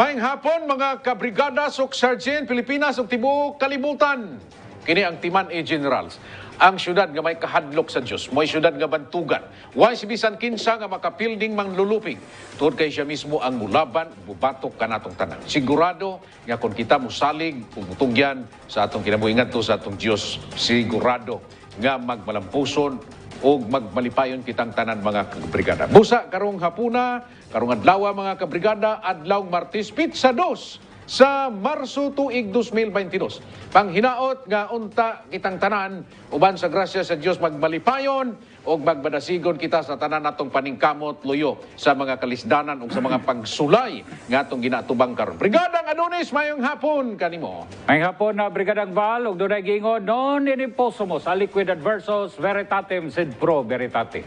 Maayong hapon mga kabrigada ug Sergeant Pilipinas ug tibuok kalibutan. Kini ang Timan A Generals. Ang syudad nga may kahadlok sa Dios, mo'y syudad nga bantugan. Way si bisan kinsa nga makapilding mangluluping. Tungod kay siya mismo ang mulaban, bubatok kanatong tanan. Sigurado nga kung kita musalig ug mutugyan sa atong kinabuhi to sa atong Dios, sigurado nga magmalampuson o magmalipayon kitang tanan mga kabrigada. Busa karong hapuna, karong adlaw mga kabrigada, adlaw Martes Pizza 2 sa Marso tuig 2022. Panghinaot nga unta kitang tanan uban sa grasya sa Dios magmalipayon o magbadasigon kita sa tanan natong paningkamot luyo sa mga kalisdanan o sa mga pagsulay nga atong ginatubang karon. Brigadang Adonis, mayong hapon kanimo. May hapon na Brigadang Val, ug dunay giingon non inimposumos a liquid adversus veritatem sed pro veritate.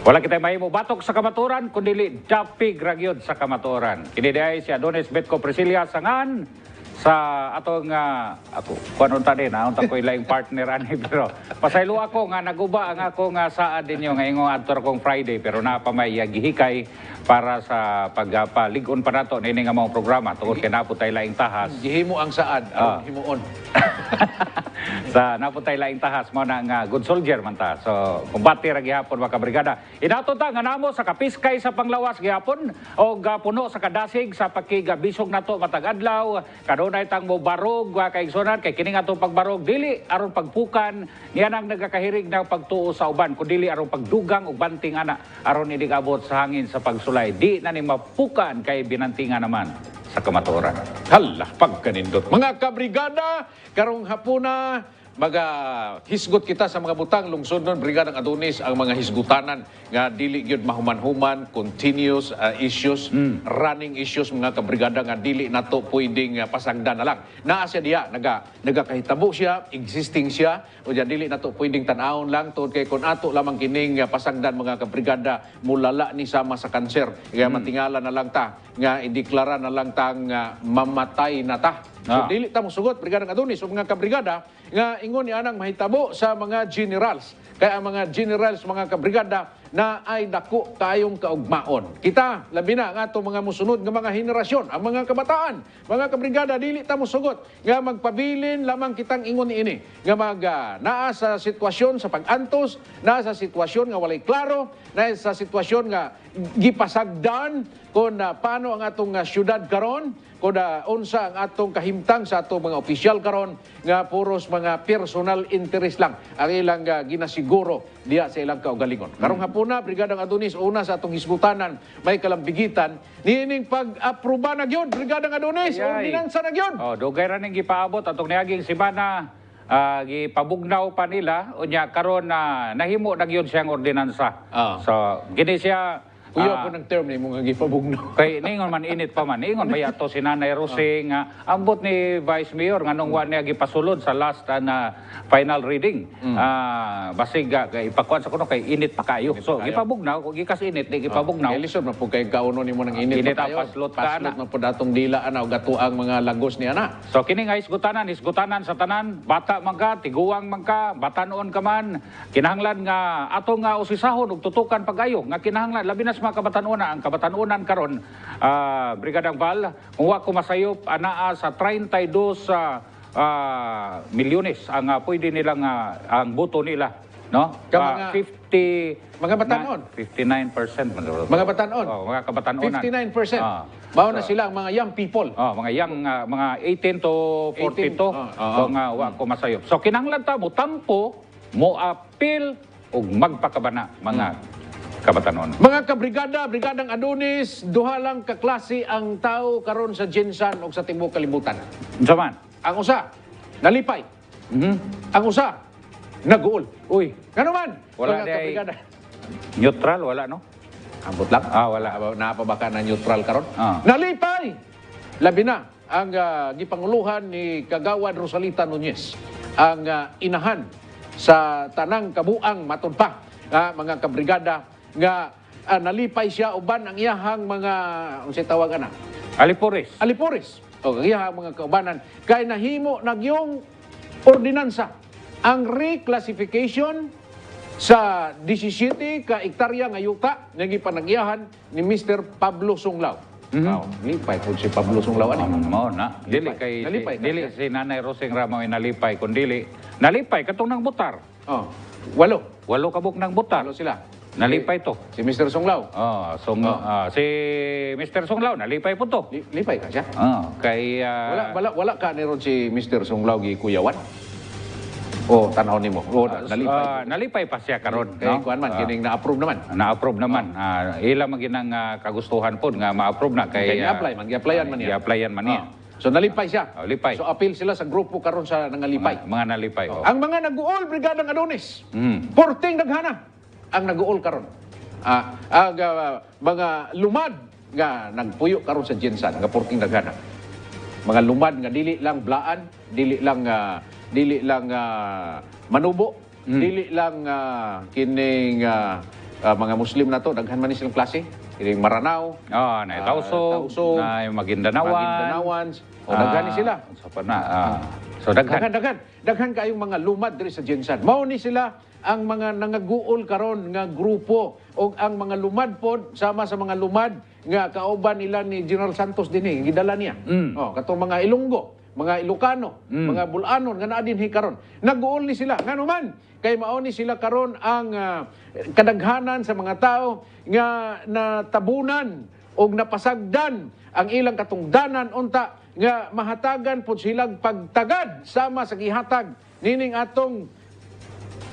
Wala kitay mahimo batok sa kamaturan kundi dapig ragyod sa kamaturan. Kini diay si Adonis Betco Priscilla sangan sa atong ako kuno ta din unta ko ilaing partner ani pero pasaylo ako nga naguba ang ako nga saad dinyo nga ingong adto kong Friday pero napamay gihikay para sa pagpalig-on pa nato nini nga mga programa tungod kay naputay laing tahas. Gihimo ang saad, himuon. Sa naputay laing tahas mo na nga good soldier man ta. So kumbati ra gihapon mga kabrigada. Inato ta nga namo sa kapiskay sa panglawas gihapon o puno sa kadasig sa pakigabisog nato matag adlaw. Kanunay tang mo barog kay igsonan kay kini nga pagbarog dili aron pagpukan niya nang nagakahirig na pagtuo sa uban kun dili aron pagdugang ug banting ana aron idi abot sa hangin sa pagsulay. Di na ni mapukan kay binantingan naman sa kamatuoran. Hala, pagkanindot. Mga kabrigada, karong hapuna, hisgot kita sa mga butang lungsod nun, Brigadang Adonis, ang mga hisgutanan nga dili gyud mahuman-human, continuous issues, running issues, mga kabrigada nga dili nato pwedeng pasagdan na lang. Naa siya diya, nagakahitabo siya, existing siya, o diya dili nato pwedeng tanawon lang, tuod kay kung ato lamang kining pasagdan mga kabrigada, mulala ni sama sa kanser, kaya matingala na lang ta, nga ideklara na lang ta nga mamatay na ta. So dili ta mosugot, Brigadang Adonis, o mga kabrigada, nga ingon ni anang mahitabo sa mga generals. Kaya ang mga generals, mga kabrigada, na ay dako kayong kaugmaon. Kita, labi na nga itong mga musunod ng mga henerasyon, ang mga kabataan, mga kabrigada, dili ta mosugot, nga magpabilin lamang kitang ingon ini, nga naa sa sitwasyon sa pag-antos, naa sa sitwasyon nga walay klaro, naa sa sitwasyon nga gipasagdan kung paano ang atong syudad karon, kung unsa ang atong kahimtang sa atong mga opisyal karon nga puros mga personal interest lang ang ilang ginasiguro diya sa ilang kaugalingon. Karong hapuna, Brigadang Adonis, una sa atong hisgutanan, may kalambigitan, niining pag-aproba na gyud, Brigadang Adonis, ordinansa na gyud. Dugay ra ning gipaabot atong niaging simana, gipabugnaw pa nila, unya karon nahimo na gyud siyang ordinansa. So, gini siya Kuya po ng term ni mga gipabugno. Kay ningon man init pa man. Ningon ba yato si Nanay Rosing ambot ni Vice Mayor nganong wa niya gipasulod sa last final reading. Basig ipakuan sa kuno kay init pa kayo. So gipabugnaw kung gikas init di gipabugnaw. Lisod man po kay kauno nimo ng init pa kayo. Paslot ka na. Paslot man po datong dila ana og gatuang mga lagos ni ana. So kini nga hisgutanan sa tanan, bata man ka, tiguang man ka, batanon ka man, kinahanglan nga ato nga usisahon ug tutukan pagayo nga kinahanglan labi na mga kabatanunan, ang kabatanunan karon Brigadang Val, kung wa ko masayop anaa sa 32 milyones ang pwede nilang ang boto nila, no? 50 mga batanon 59% man. Mga batanon. Mga kabatanunan. 59%. Mao na sila ang mga young people. Mga young mga 18 to 42. So nga wa ko masayop. So kinahanglan ta mo tampo, mo appeal ug magpakabana mga kabatanon. Mga kabrigada, Brigadang Adonis, duha lang kaklase ang tao karon sa Jinsan o sa tibuok kalibutan. Unsa man? Ang usa, nalipay. Ang usa, naguol. Uy, Ngano man? Wala mga kabrigada. Neutral, wala no? Ambot lang. Wala. Napabaka na neutral karon. Nalipay! Labi na ang gipanguluhan ni Kagawad Rosalita Nunez, ang inahan sa tanang kabuang matud pa, mga kabrigada, nga nalipay siya uban ang iyahang mga unsay tawag ana Alipores o iyahang mga kaubanan kay nahimo nagyong ordinansa ang reclassification sa 17 ka hektarya nga yuta nga gipanagyahan ni Mr. Pablo Sunglaw. Wow, lipay po si Pablo Sunglaw ani. Mao na. Dili kay Nalipay ka dili siya. si Nanay Roseng Ramo ay nalipay kun dili. Nalipay katong nang butar. Oh, walo. Walo kabuk nang butar. Walo sila. Nalipay to. Si Mr. Sunglaw. Si Mr. Sunglaw nalipay po to. Lipay ka siya. Kay Wala ka ni ron si Mr. Sunglaw gi kuyawan. O tanaw nimo. O nalipay. nalipay pa siya karon, Kay kuan man kining na-approve naman. Na-approve naman. Ila maginang kagustuhan po nga ma-approve na kay Kay i-apply man, gi-applyan man niya. I-applyan man niya. So nalipay siya. Lipay. So appeal sila sa grupo karon sa nangalipay. Mga nalipay. Ang mga nag-uol Brigadang Adonis. Mm. Porting daghana ang nag-uol karon. Ang mga lumad nga nagpuyo karon sa Jinsan nga porting daghana. Mga lumad nga dili lang blaan, dili lang manubo, dili lang kining mga Muslim na to daghan man ni silang klase. Kining Maranao, Na Tausog, Tausog, na Magindanawan. Maguindanawan, o daghan ni sila. Sa pa na. So daghan. Daghan kayong mga lumad diri sa Jinsan. Mao ni sila ang mga nangaguol karon nga grupo o ang mga lumad pod sama sa mga lumad nga kauban nila ni General Santos dinhi gidala niya. Katong mga Ilonggo, mga Ilocano, mga Bulanon nga naa dinhi karon. Naguol ni sila nganuman kay mao ni sila karon ang kadaghanan sa mga tao nga natabunan o napasagdan ang ilang katungdanan unta nga mahatagan po silang pagtagad sama sa gihatag nining atong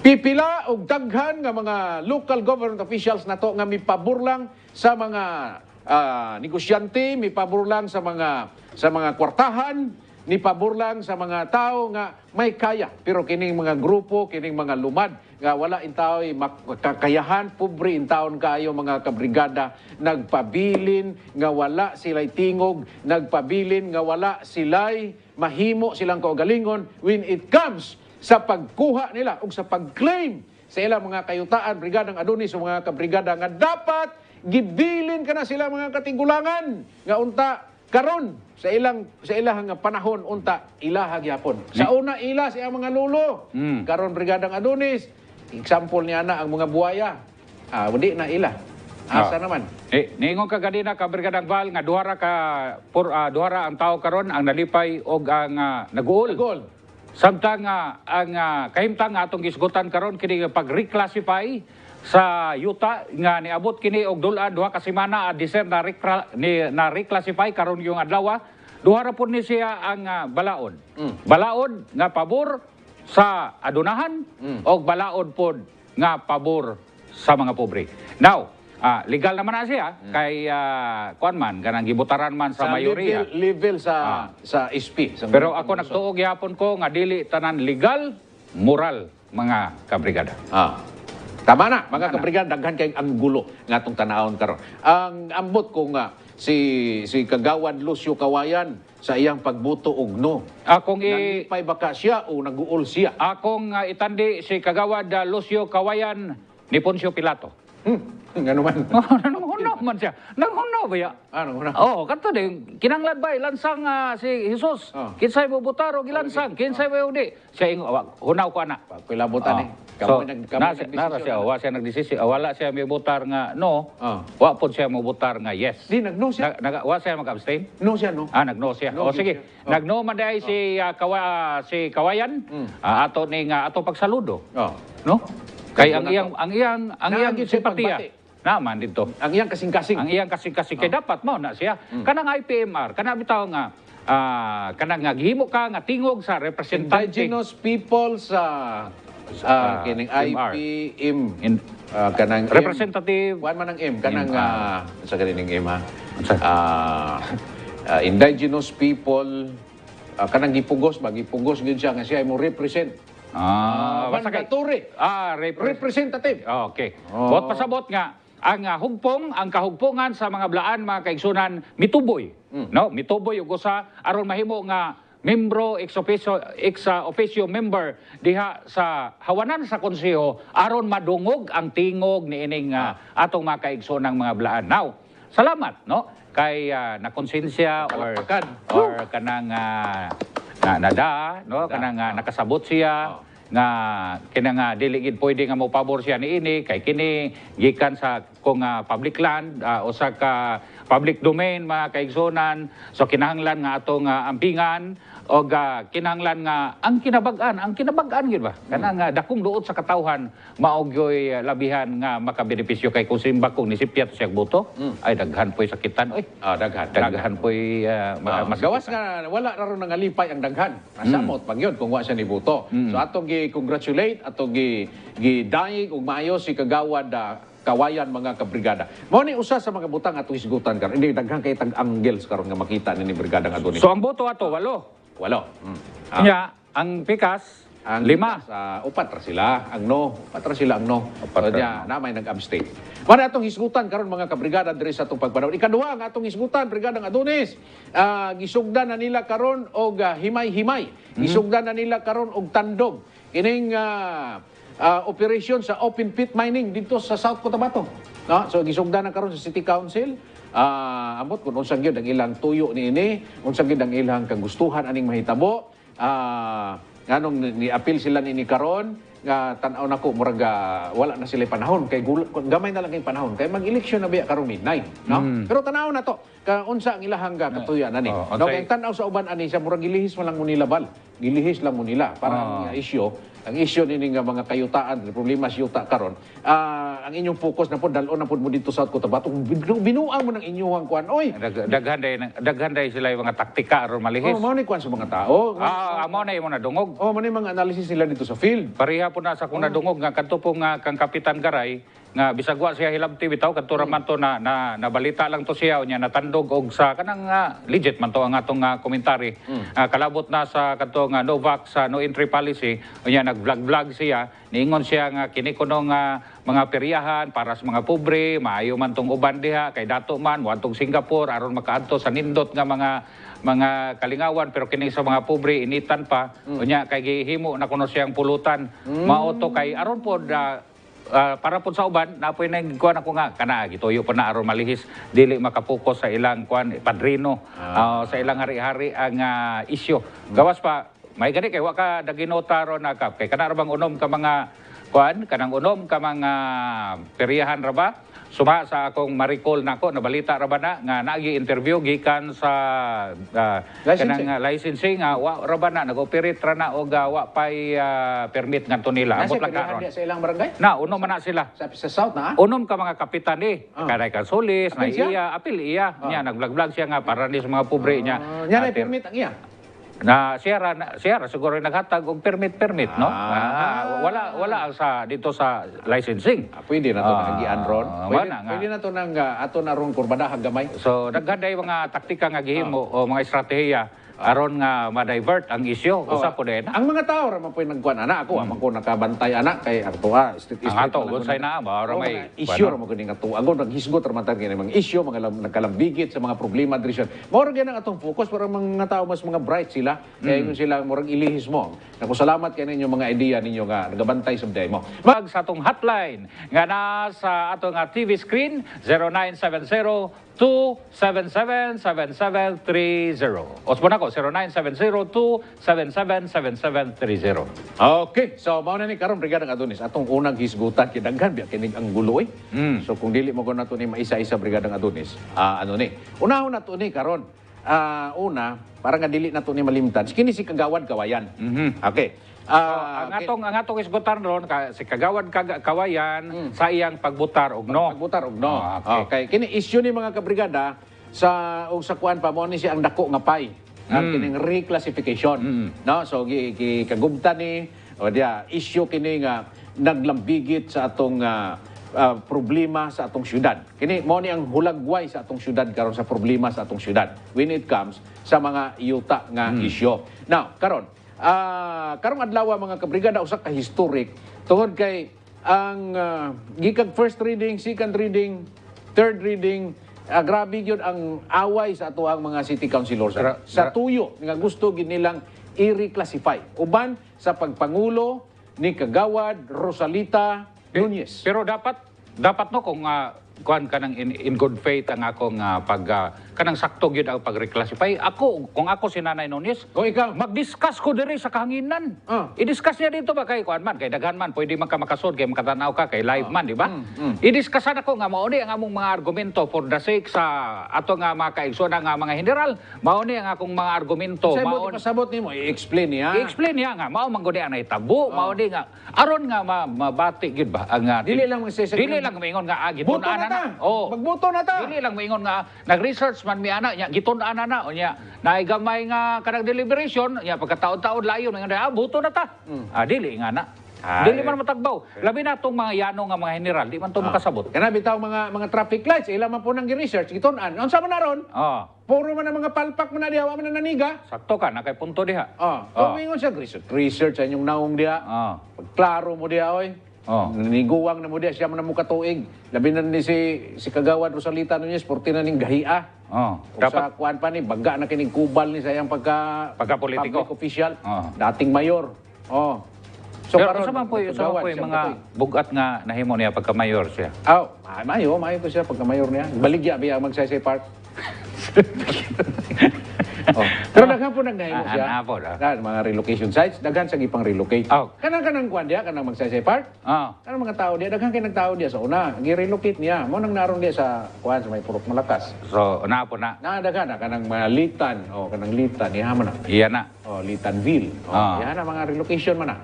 pipila og daghan nga mga local government officials nato nga mipabor lang sa mga negosyante, mipabor lang sa mga kwartahan, mipabor lang sa mga tao nga may kaya. Pero kining mga grupo, kining mga lumad nga wala intaoy makakayahan, pobre intaon kayo mga kabrigada, nagpabilin nga wala sila'y tingog, nagpabilin nga wala sila'y mahimo silang kaugalingon when it comes sa pagkuha nila o sa pag-claim sa ilang mga kayutaan, Brigadang Adonis o mga kabrigada nga dapat gibilin ka na sila mga katinggulangan nga unta karon sa ilang panahon unta ilaha gyapon. Sa una ila sa mga lulo. Karon Brigadang Adonis, example niya na ang mga buhaya. Wala na ila. Asa naman? Ningon ka ganina ka Brigadang Val nga duhara ang tao karon ang nalipay og ang naguol. Goal. Samtang ang kahimtang atong gisgutan karon kini pag-reclassify sa yuta nga niabot kini og duha ka semana December na reclassify karon yung adlaw. Duha ra pud ni siya ang balaod. Balaod nga pabor sa adunahan og balaod pod nga pabor sa mga pobre. Now, legal naman na siya kay kuan man kanang gibutaran man sa mayorya. Level sa SP. Pero ako nagtuog gyapon ko nga dili tanan legal, moral mga kabrigada. Tama na, mga kabrigada, daghan kayong anggulo nga itong tanahon karon. Ang ambot ko nga, si Kagawad Lucio Kawayan sa iyang pagbuto og no. Nalipay baka siya o naguol siya? Akong itandi si Kagawad Lucio Kawayan ni Poncio Pilato. Nga naman. Nanghunaw man siya. Nanghunaw ba ya? Nanghunaw? Oo, kanto din. Kinanglad ba, lansang si Jesus. Kinsay mo butaro, gilansang. Kinsay mo di. Siya hunaw ko anak. Pagkilabutan So, nara siya, wala siya nagdesisyon. Wala siya may butar nga no. Wa po siya mo butar nga yes. Di, nag-no siya? Wala siya mag-abstain? No siya, no? Nag-no siya. O sige, nag-no man dahil si Kawayan. Ato ning ato pagsaludo. No? Kay ang iyang simpatiya. Naman dito. Ang iyang kasing-kasing. Ang iyang kasing-kasing. Kaya dapat mo na siya. Kanang IPMR, kanang bitaw nga, kanang nga gihimo ka nga tingog sa representative. Indigenous people sa kining IPM. Kanang representative. Kuan man ang M. Kanang sa kanining M ha. Indigenous people. Kanang gipugos ba? Gipugos gid siya nga siya mo represent. Basta kay Turi. Representative. Okay. Bot pasabot nga ang kahugpungan sa mga blaan mga kaigsunan mituboy. No, mituboy ug usa aron mahimo nga membro ex officio member diha sa hawanan sa konseho aron madungog ang tingog niining atong mga kaigsunang mga blaan. Now, salamat no kay nakonsensya or kanang nada no kanang nakasabot siya nga kinang dili gid pwede nga mo pabor siya niini kay kini gikan sa kung public land usa ka public domain mga kaigsonan, so kinahanglan nga atong ampingan o kinahanglan nga ang kinabagan gid ba kanang dakong duot sa katawhan maogyoy labihan nga makabenepisyo kay kung simba kung nisipyat siya buto ay daghan po'y sakitan oy daghan po'y mas gawas nga wala na ron nangalipay ang daghan. Nasamot pag yun kung wa siya ni buto. So atong gi-congratulate, atong gi-daig ug maayo si kagawad kawayan mga kabrigada. Mao ni usa sa mga butang ato hisgutan karon. Hindi daghan kay tag-angles karon nga makita ni brigadang Adonis. So ang boto ato 8. Walo. Nya ang pikas Ang 5. sa upat ra sila, ang no. Upat ra sila ang no. Upat ra. Kaya na may nag-abstain. Wala atong hisgutan karon mga kabrigada diri sa atong pagpanahon. Ikaduha ang atong hisgutan, brigadang Adonis. Gisugdan na nila karon og himay-himay. Gisugdan na nila karon og tandog. Kining operation sa open pit mining dito sa South Cotabato. No? So gisugdan na karon sa City Council. Amot kung unsang gyud ang ilang tuyo niini, unsang gyud ang ilang kagustuhan aning mahitabo. Nganong ni-appeal sila ni karon nga tan-aw nako murag wala na sila panahon kay gamay na lang kay panahon kay mag-eleksyon na biya karon midnight, no? Pero tan-aw na to ka unsa ang ilahang katuyan ani. No kay tan-aw sa uban ani sa murag gilihis man lang mo nila bal. Gilihis lang mo nila para ang issue nini nga mga kayutaan, problema sa yuta karon. Ang inyong focus na po dalon na po mo dito sa Cotabato. Binuang mo ng inyong kuan. Oy, daghan day sila yung mga taktika aron malihis. mao ni kuan sa mga tao. Amo na yung mga dungog. Mao ni mga analysis nila dito sa field. Pareha po na sa kung nadungog nga kadto po nga kang Kapitan Garay nga bisag wa siya hilabti bitaw kadto ra man to na nabalita lang to siya unya natandog og sa kanang legit man to ang atong komentary. Kalabot na sa kadto nga no vax no entry policy unya nag-vlog siya niingon siya nga kini kuno nga mga peryahan para sa mga pobre maayo man tong uban diha kay dato man moadtong Singapore aron makaadto sa nindot nga mga kalingawan pero kini sa mga pobre initan pa unya kay gihimo na kuno siyang pulutan mao to kay aron pod para po sa uban napoy nang kuan ako nga kana gituyo pa na aron malihis dili makapokus sa ilang kuan padrino sa ilang hari-hari ang isyu gawas pa may gani kay wa ka daginota ron nakap kay kana ra bang unom ka mga kuan kanang unom ka mga peryahan ra ba suma sa akong ma-recall nako nabalita ra ba na nga naagi interview gikan sa kanang licensing wa ra ba na nag-operate ra na og wa pay permit ngadto nila amot lang karon sa ilang barangay na unom man na sila sa South na unom ka mga kapitan kanay Solis na iya apil iya niya nag-vlog siya nga para ni sa mga pobre niya nya na permit ang iya na siya siguro naghatag og permit no wala sa dito sa licensing pwede na to nagian ron pwede na to nang ato na ron kurbadahan gamay so daghan day mga taktika nga gihimo o mga estratehiya aron nga ma-divert ang isyu usa po din ang mga tao ra man poy nagkuan ana ako amang ko nakabantay ana kay ato street ang ato unsay na ba ora may issue ra mo gani nga to agon naghisgot ra man ta kini mga issue mga nagkalambigit sa mga problema diri siya mao ra gyud ang atong focus para mga tao mas mga bright sila kay kung sila murag ilihis mo nako salamat kay ninyo mga idea ninyo nga nagabantay sa day mo mag sa atong hotline nga na sa atong TV screen 0970 277-7730. Osbo na ko, 0970-277-7730. Okay, so mao na ni karon Brigadang Adonis atong unang hisgutan kidaghan biya kinig ang gulo So kung dili mo ko nato ni maisa-isa Brigadang Adonis, ano ni? Unahon nato ni karon. Una, para nga dili nato ni malimtan. Kini si Kagawad Kawayan. Okay. ang atong isgutan ron si Kagawad Kawayan sa iyang pagbutar og no. Pagbutar og no. Okay. Kini issue ni mga kabrigada sa kuan pa mo ni si ang dako nga pay. Ang kining reclassification. No, so kagubtan ni o dia issue kini nga naglambigit sa atong problema sa atong syudad. Kini mo ni ang hulagway sa atong syudad karon sa problema sa atong syudad when it comes sa mga yuta nga issue. Now, karon karong adlaw mga kabrigada usa ka historic tungod kay ang gikag first reading, second reading, third reading grabe gyud ang away sa ato ang mga city councilors sa tuyo nga gusto gid nilang i-reclassify uban sa pagpangulo ni Kagawad Rosalita Nunez. Pero dapat no kung kuan kanang in good faith ang akong kanang sakto gyud ang pag-reclassify. Kung ako si Nanay Nunes, Kung ikaw, mag-discuss ko diri sa kahanginan. I-discuss niya dito ba kay kuan man, kay daghan man pwede man ka makasud kay makatanaw ka kay live man, di ba? I-discussan ako nga mao ni ang among mga argumento for the sake sa ato nga mga kaigsoon nga mga general. Mao ni ang akong mga argumento. sabot pasabot nimo i-explain niya. I-explain niya nga mao man gud ang nahitabo, mao ni nga aron nga mabati gyud ba ang Dili lang magsisig. dili lang maingon nga Buto na ta. Oh. Magbuto na ta. Dili lang maingon nga nag-research man mi ana nya gitun-an na unya naay gamay nga kanang deliberation nya pagkataon-taon layo nga buto na ta. Dili nga na. Dili man matagbaw. Labi na tong mga yano nga mga general, di man to makasabot. Kana bitaw mga traffic lights, ila man po nang gi-research gitun-an. Unsa man naron? Puro man ang mga palpak man na diha, wa man na naniga. Sakto ka na kay punto diha. Kung mingon siya research sa inyong naong diha. Pagklaro mo diha oy. Naniguwang na mo diha siya man mo katuig. Labi na ni si Kagawad Rosalita Nunez, porti na ning gahia. Dapat sa kuan pa ni baga na kining kubal ni sa iyang pagka-politiko. public official. Dating mayor. So pero sa man po yung mga bugat nga nahimo niya pagka-mayor siya. Mayo to siya pagka-mayor niya. Baligya biya magsaysay part. Pero daghan po nagnahimo siya. Mga relocation sites, daghan sa gipang relocate. Kanang kuan diya, kanang magsaysay part. Kanang mga tao diya, daghan kay nagtao diya sa una, gi-relocate niya. Mo nang naron diya sa kuan sa may Purok Malakas. So, po na. Daghan na kanang mga litan, kanang litan, ihaman na. Iya na. Litanville. Iyan na mga relocation man na.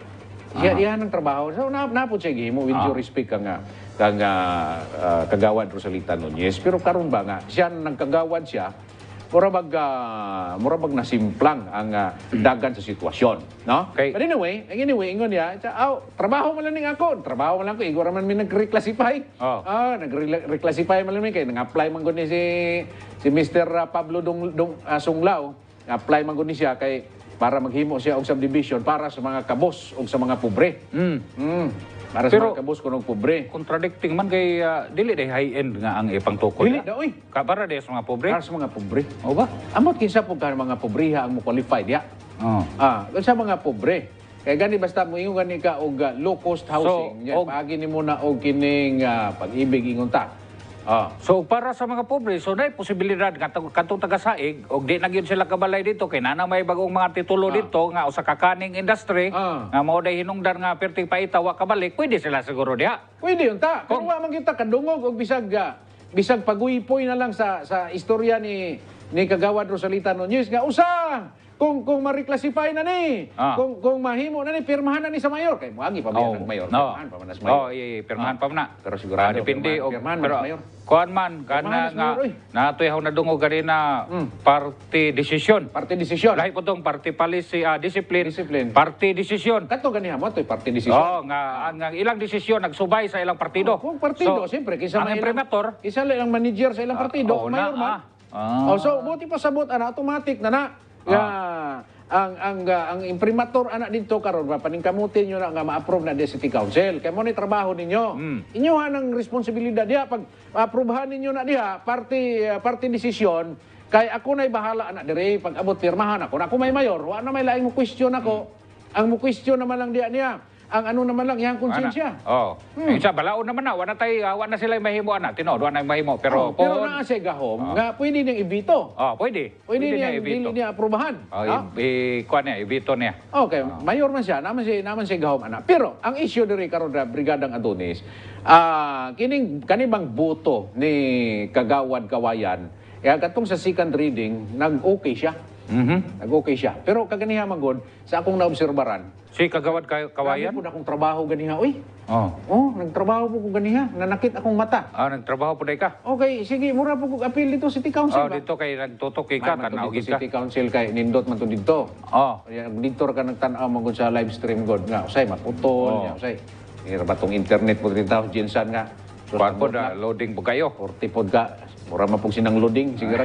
Iyan ang trabaho. So, napod siya gihimo with due respect kang Kagawad Rosalita Nunez. Pero karon ba nga, siya nagkagawad siya, murabag nasimplang ang dagan sa sitwasyon, no? Okay. But anyway, ingon niya, trabaho man lang ako, trabaho man lang ko, igora man mi nag-reclassify. Nag-reclassify man lang mi kay nang-apply man gud ni si Mr. Pablo Sunglao, apply man gud ni siya kay para maghimo siya og subdivision para sa mga kabos o sa mga pobre. Para sa mga kabos kuno pobre. Contradicting man kay dili day high-end nga ang ipangtukod. Dili da oy. Para day sa mga pobre. Para sa mga pobre. O ba? Amot kinsa pud ka mga pobreha ang mo qualified ya. Sa mga pobre. Kay gani basta mo ingon gani ka og low cost housing, paagi nimo na og kining pag-ibig ingon ta. So para sa mga pobre, so nay posibilidad katong taga-saig og di na gyud sila kabalay dito kay nana may bagong mga titulo dito nga usa ka kaning industry nga mao day hinungdan nga perting paita wa kabalik, pwede sila siguro diha. Pwede unta. Kung wa man kita kadungog og bisag paguipoy na lang sa istorya ni Kagawad Rosalita Nunez nga usa kung ma-reclassify na ni, kung mahimo na ni, pirmahan na ni sa mayor. Kay muagi pa ba ng mayor? Pirmahan pa man sa mayor. Pirmahan pa man na. Pero sigurado, depende. Pirmahan man sa mayor. Kuan man, kana nga, natoy haw nadungog ganina party decision. Party decision. Lahi po tong party policy, discipline. Party decision. Kato ganiha mo, ito'y party decision. Nga ilang desisyon nagsubay sa ilang partido. Kung partido, siyempre, kisa ang imprimatur, kisa lang manager sa ilang partido, mayor man. So, buti pa sabot, automatic na ang imprimatur anak dito karon paningkamutin nyo na nga ma-approve na di City Council. Kaya mo ni trabaho ninyo. Inyo ang responsibilidad diha pag aprubahan ninyo na diha party decision kay ako na'y bahala anak dire pag abot pirmahan ako may mayor wa na may laing mo question ako. Ang mo question naman lang diha niya. Ang ano naman lang yang konsensya. Isa balaod naman na wa na sila mahimo ana tinod wa na mahimo pero naa sa gahom nga pwede niyang ibito. Pwede niyang dili niya aprubahan. Kuan niya ibito niya. Okay, mayor man siya, naman si gahom ana. Pero ang issue diri karon sa Brigadang Adonis, kanibang boto ni Kagawad Kawayan, katong sa second reading, nag-okay siya. Nag-okay siya. Pero kaganiha magod sa akong naobserbaran. Si Kagawad Kawayan? Kami po na akong trabaho ganiha. Nagtrabaho po ko ganiha. Nanakit akong mata. Nagtrabaho po na ka? Okay, sige. Mura po ko appeal dito City Council. Dito kay nagtutok ka, tanaw ka. City Council kay nindot man to dito. Dito ka nagtanaw magod sa live stream god nga. Usay, maputol. Usay. Hira ba tong internet po rin tao, Jinsan nga. Kuan po na, loading po kayo. 40 po ka. Mura man po sinang loading, sige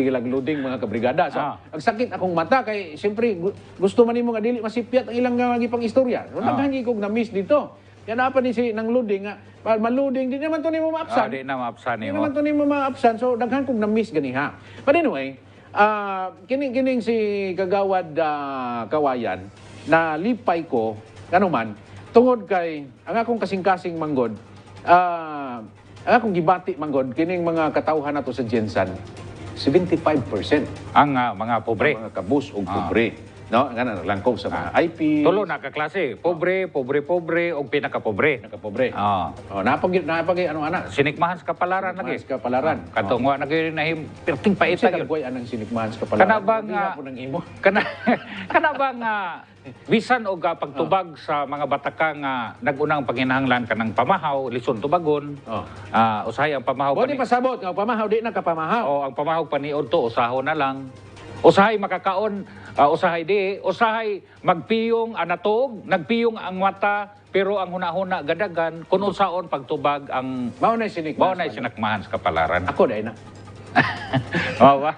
lang loading mga kabrigada. So, ang sakit akong mata kay siyempre gusto man nimo nga dili masipyat ang ilang gipang istorya. Naghangi kog na miss dito. Yan apa ni si nang loading nga maluding di naman to nimo maapsan. Di na maapsan nimo. Di naman to nimo maapsan. So daghan kog na miss ganiha. But anyway, kining si Kagawad Kawayan na lipay ko ano man tungod kay ang akong kasing-kasing manggod akong gibati manggod kining mga katawhan nato sa Jensan 75% Ang mga pobre. mga kabus ug pobre. No, ngana langkong sa mga IP. Tulo na ka klase, pobre, pobre, o pinaka-pobre. Nakapobre. Ah. Oh, napag ano ana. Sinikmahan sa kapalaran lagi. Mas kapalaran. Katong wa nagay nahim perting Paita paita gyud. gyud anang sinikmahan sa kapalaran. Kana ba Hindi nga- na po nang imo. Kana ba nga bisan og pagtubag sa mga bataka nga nagunang panginahanglan kanang pamahaw, lisod tubagon. Oh. Usahay ang pamahaw Bo di pasabot nga pamahaw di na kapamahaw. ang pamahaw paniod to usahon na lang. Usahay makakaon, usahay di, usahay magpiyong anatog, nagpiyong ang mata, pero ang hunahuna gadagan kun unsaon pagtubag ang Mao na sinikmahan. bao na sinakmahan sa kapalaran. Ako dai na. Oh, ba?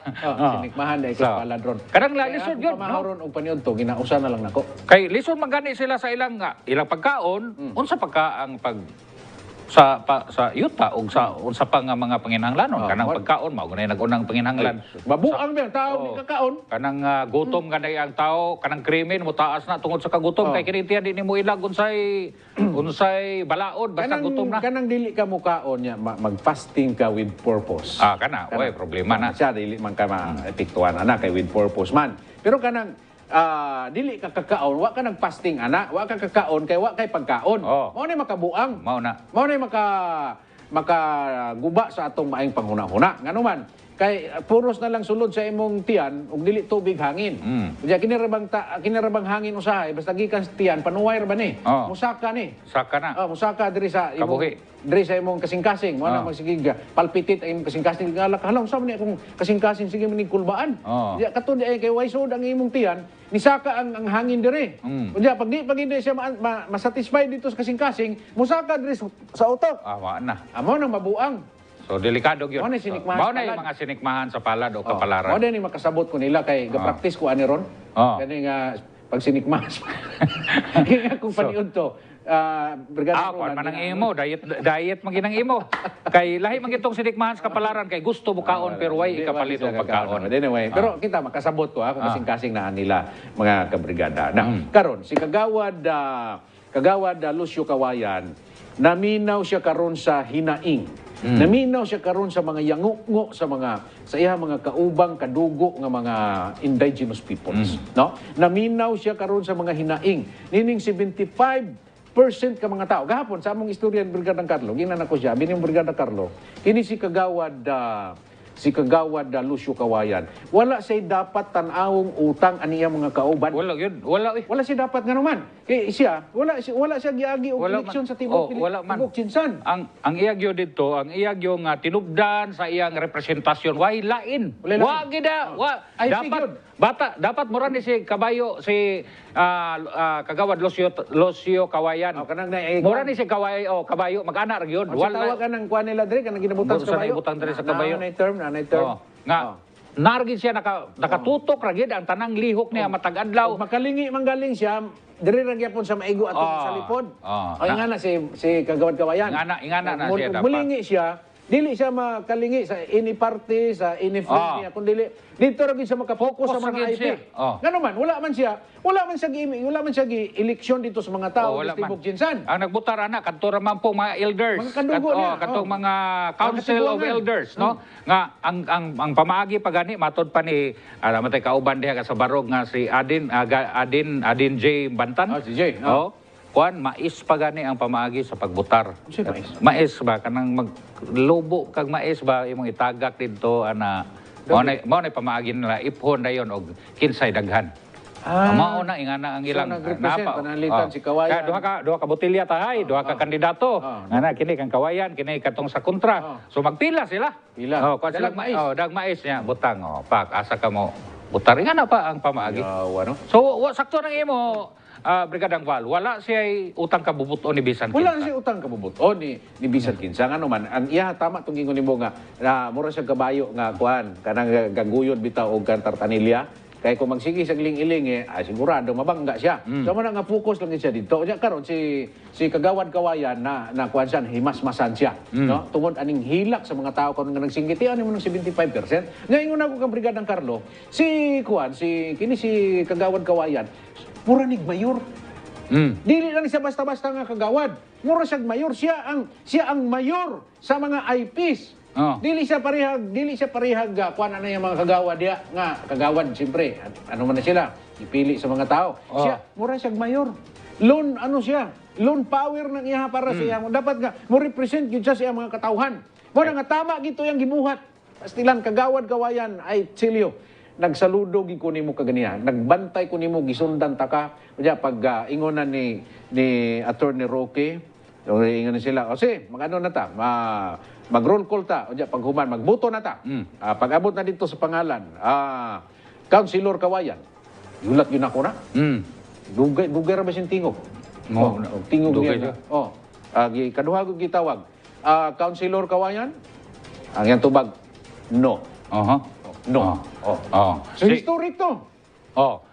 Sinikmahan dai So, ko paladron. Kadang Kaya lisod akong yun, pamahaw no? ron og paniud to ginausa na lang nako. Kay lisod man gani sila sa ilang pagkaon, unsa pagka ang sa yuta ug sa unsa pa nga mga panginahanglanon kanang pagkaon mao ganay nagunang panginahanglan. Mabuang ba ang tao Oo. ni kakaon? Kanang gutom ganay ang tao, kanang krimen mo taas na tungod sa kagutom kay kini tiyan di nimo ilag unsay balaod basta gutom na. Kanang dili ka mukaon nya mag-fasting ka with purpose. Kana, oy problema na. Siya dili man ka maepektuhan ana kay with purpose man. Pero kanang dili ka kakaon, wa ka nag-fasting ana, wa ka kakaon kay wa kay pagkaon. Oo. Mao na makabuang. Mao na. Mao na makaguba sa atong maayong panghuna-huna. Ngano man, kay puros na lang sulod sa imong tiyan ug dili tubig hangin. Kaya kinarabang hangin usahay basta gikan sa tiyan panuway ra ba ni? Oo. Musaka ni. Saka na. Musaka diri sa Kabuhi. diri sa imong kasing-kasing. Mo na magsigiga palpitit ang imong kasing-kasing. Galak halaw sa man akong kasing-kasing sige manig kulbaan. Oo. Diya katud kay way sud ang imong tiyan nisaka ang hangin diri. Diya pag hindi siya masatisfied dito sa kasing-kasing, musaka diri sa utok. Wa na. Amo nang mabuang. So delikado gyud. Mao na sinikmahan Mao sa na yung palad. mga sinikmahan sa palad o Mao kapalaran. din makasabot ko nila kay ga-practice ko ani ron. Kani nga pag sinikmas. Kaya kung paniud to, brigada Kuan man ang imo, diet man ginang imo. Kay lahi man gitong sinikmahan sa kapalaran kay gusto mo kaon pero way ikapalit og pagkaon. Anyway, pero kita makasabot ko kung kasing-kasing na nila mga kabrigada. Karon si Kagawad Lucio Kawayan, naminaw siya karon sa hinaing. Naminaw siya karon sa mga yangungo sa iya mga kaubang kadugo nga mga indigenous peoples, no? Naminaw siya karon sa mga hinaing. Nining 75% ka mga tao. Gahapon sa among istorya ng Brigada Carlo, ginan ako siya, bining Brigada Carlo, kini si Kagawad Lucio Kawayan. Wala siya dapat tan-awong utang aniya mga kauban. Wala yun, wala eh. Wala siya dapat nga naman. Kay siya, wala siya giagi og Wala eleksyon man. sa Tibok Wala man. Chinsan. Ang iyagyo dito, ang iyagyo nga tinubdan sa iyang representasyon, way lain. Wala lain. Wa gida, wa Ay, dapat sige. dapat mura ni si Kabayo Kagawad Lucio Kawayan. Kanang na Mura ni si Kabayo mag-ana ra gyud. Wala ka nang kuan nila diri kanang ginabutan Sa sa kabayo. naibutan diri sa kabayo. Na term. Nga nargid siya nakatutok ra gyud ang tanang lihok niya matag adlaw. Ug makalingi manggaling siya diri ra gyapon sa maigo ato sa lipod. O ingana si Kagawad Kawayan. Ingana na siya dapat. Mulingi siya. Dili siya makalingi sa any party, sa any friend niya, kundi dito ra gyud siya makapokus sa Focus ra mga gyud IP. siya. Ngano man, wala man siya eleksyon dito sa mga tao sa Tibok Jinsan. Ang nagbutar ana kadto ra man po mga elders. Mga kadugo niya, Katong mga council of katibuangan. elders, no? Nga ang pamaagi pa gani matod pa ni matay kauban diha sa barog nga si Adin J Bantan. Si Jay. Kuan mais pa gani ang pamaagi sa pagbutar. Siya mais? Mais ba kanang maglubo kag mais ba imong itagak didto ana mao na pamaagi nila iphon dayon og kinsay daghan. Mao na ingana ang ilang nag-represent, panalitan si Kawayan. Duha ka botelya tahay, duha ka kandidato. Ana kini kang Kawayan, kini katong sa kontra. So magpila sila. Pila. Kuan sila Dalag mais. dag mais niya butang pak asa ka mo butar ingana pa ang pamaagi. Ano? So sakto nang imo Brigadang Val, wala siya utang kabubuton ni Bisan Wala na Kinsa. siya utang kabubuton ni Bisan Kinsa. Ano man, ang iya tama itong gingon nimo nga na mura siya kabayo nga kuan kanang gaguyod bitaw og tartanilya. Kay kung magsigi sa giling-iling sigurado mabangga siya. So man nga focus lang siya dito. Nya karon si Kagawad Kawayan na kuan siya himas-masan siya, no? Tungod aning hilak sa mga tao karon nga nagsinggiti ani mo ng 75%. Nya ingon ako kang Brigadang Carlo, si Kagawad Kawayan pura nig mayor. Dili lang siya basta-basta nga kagawad. Mura siyang mayor, siya ang mayor sa mga IPs. Oh. Dili siya parihag kuan ano yung mga kagawad diya nga kagawad siyempre ano man na sila ipili sa mga tao. Oh. Siya mura siyang mayor. Loan ano siya? Loan power ng iya para sa iya. Dapat nga mo represent gyud siya sa iya mga katawhan. Mo nga tama gito yang gibuhat. Pastilan kagawad kawayan ay Chilio. Nagsaludo gi ko nimo kaganihan. Nagbantay ko nimo gisundan ta ka. Unya pag ingonan ni Attorney Roque, ingon sila, o sige, magano na ta? Mag-roll call ta. Unya pag human magboto na ta. Pag abot na dito sa pangalan, Councilor Kawayan. Yulat yun ako na. Dugay ra ba siyang tingog? Mo, tingog dugay niya. siya. Kaduha ko gitawag. Councilor Kawayan, ang yang tubag, no. No. So, historic to.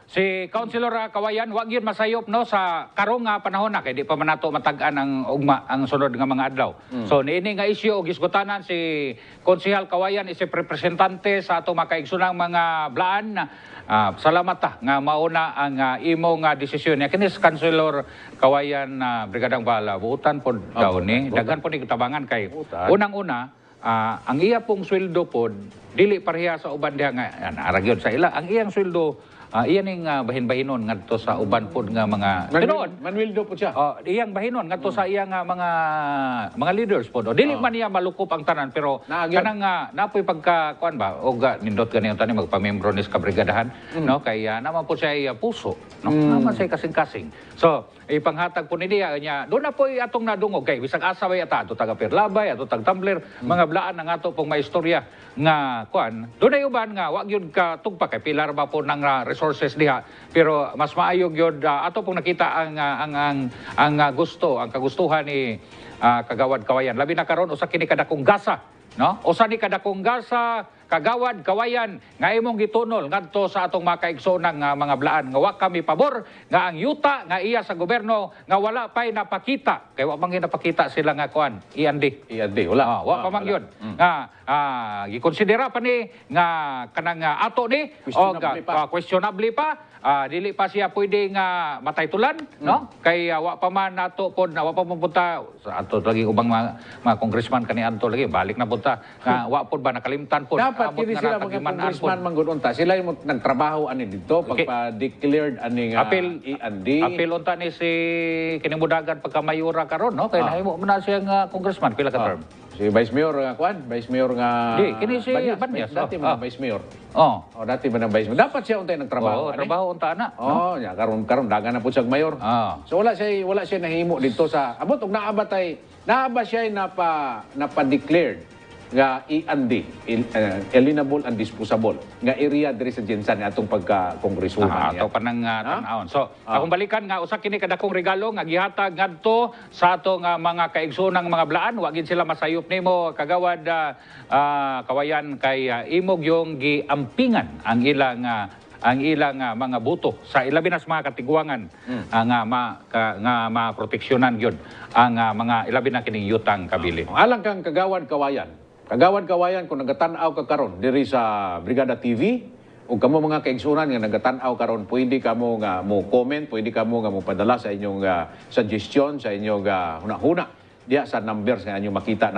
Si Councilor Kawayan, wag yun masayop no sa karong nga panahon na kay di pa man nato matag-an ang ugma ang sunod nga mga adlaw. So niini nga isyu og isgutanan si Konsehal Kawayan isip representante sa ato makaigsunang mga blaan. Salamat ta nga mauna ang imong desisyon. Kinis Councilor Kawayan Brigadang Bala buutan pod daw ni daghan pod ni katabangan kay unang-una ang iya pong sweldo pod dili pareha sa uban diha nga aragyon sa ila ang iyang sweldo iyan ning bahin-bahinon ngadto sa uban pod nga mga tinuod Manuel do po siya. iyang bahinon ngadto sa iyang mga leaders pod dili man niya malukop ang tanan pero kanang napoy pagka kuan ba og nindot ganiyon tani magpamembro ni sa kabrigadahan no kay naman po siya puso no naman siya kasing-kasing so ipanghatag po ni diya nya do na po atong nadungog kay bisag asa way ata ato taga Perlabay ato tag Tumbler mga blaan ang ato pong maistorya nga kuan do na uban nga wa gyud ka tugpa kay pilar ba po nang resources diha pero mas maayo gyud ato pong nakita ang gusto ang kagustuhan ni Kagawad Kawayan labi na karon usa kini kadakong gasa no usa ni kadakong gasa Kagawad Kawayan nga imong gitunol ngadto sa atong makaigsoonang mga blaan nga wa kami pabor nga ang yuta nga iya sa gobyerno nga wala pay napakita kay wa man napakita sila nga kuan iandi wala wa pa man yun nga gikonsidera pa ni nga kanang ato ni o questionable pa dili pa siya pwede nga mataytulan no kay wa pa man nato pod wa pa pumunta ato lagi ubang mga congressman kani adto lagi balik na punta nga wa pod ba nakalimtan pod dapat kini sila mga congressman manggudunta sila yung nagtrabaho ani dito pagpa-declared ani nga apil unta ni si kining mudagan pagka mayura karon no kay nahimo man na siya nga congressman pila ka term si Vice Mayor kuan Vice Mayor nga kini si Banyas dati man Vice Mayor dati man Vice Mayor dapat siya untay nagtrabaho trabaho unta na ya karon dagan na pud siya mayor so wala siya nahimo dito sa abot og naaba siya napa-declared nga iandi eligible and disposable nga area diri sa Jensan atong pagka-kongreswoman ato pa nang tan-aon so akong balikan nga usa kini kadakong regalo nga gihatag ngadto sa atong mga kaigsoonang mga blaan wa gid sila masayop nimo Kagawad Kawayan kay imog yung giampingan ang ilang mga buto sa ilabi na sa mga katiguangan nga maproteksyonan gyud ang mga ilabi na kining yutang kabili alang kang Kagawad Kawayan kung nagatan-aw ka karon diri sa Brigada TV ug kamo mga kaigsunan nga nagatan-aw karon pwede kamo nga mo comment pwede kamo nga mo padala sa inyong suggestion sa inyong hunahuna diya sa numbers nga inyo makita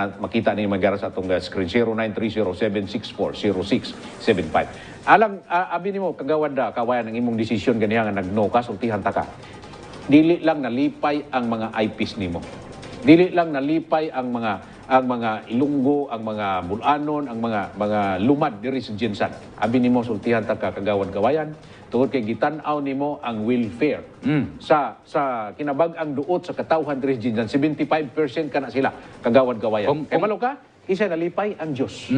ninyo magara sa atong screen 0930-764-0675 alang abi nimo Kagawad Kawayan ang imong desisyon ganiha nga nagno ka sultihan ta ka dili lang nalipay ang mga IPs nimo dili lang nalipay ang mga Ilunggo, ang mga Bulanon, ang mga lumad diri sa Jensan. Abi nimo sultihan ta ka Kagawad Kawayan tungod kay gitan-aw nimo ang welfare sa kinabag-ang duot sa katawhan diri sa Jensan 75% kana sila Kagawad Kawayan. Kay malo ka isa nalipay ang Dios.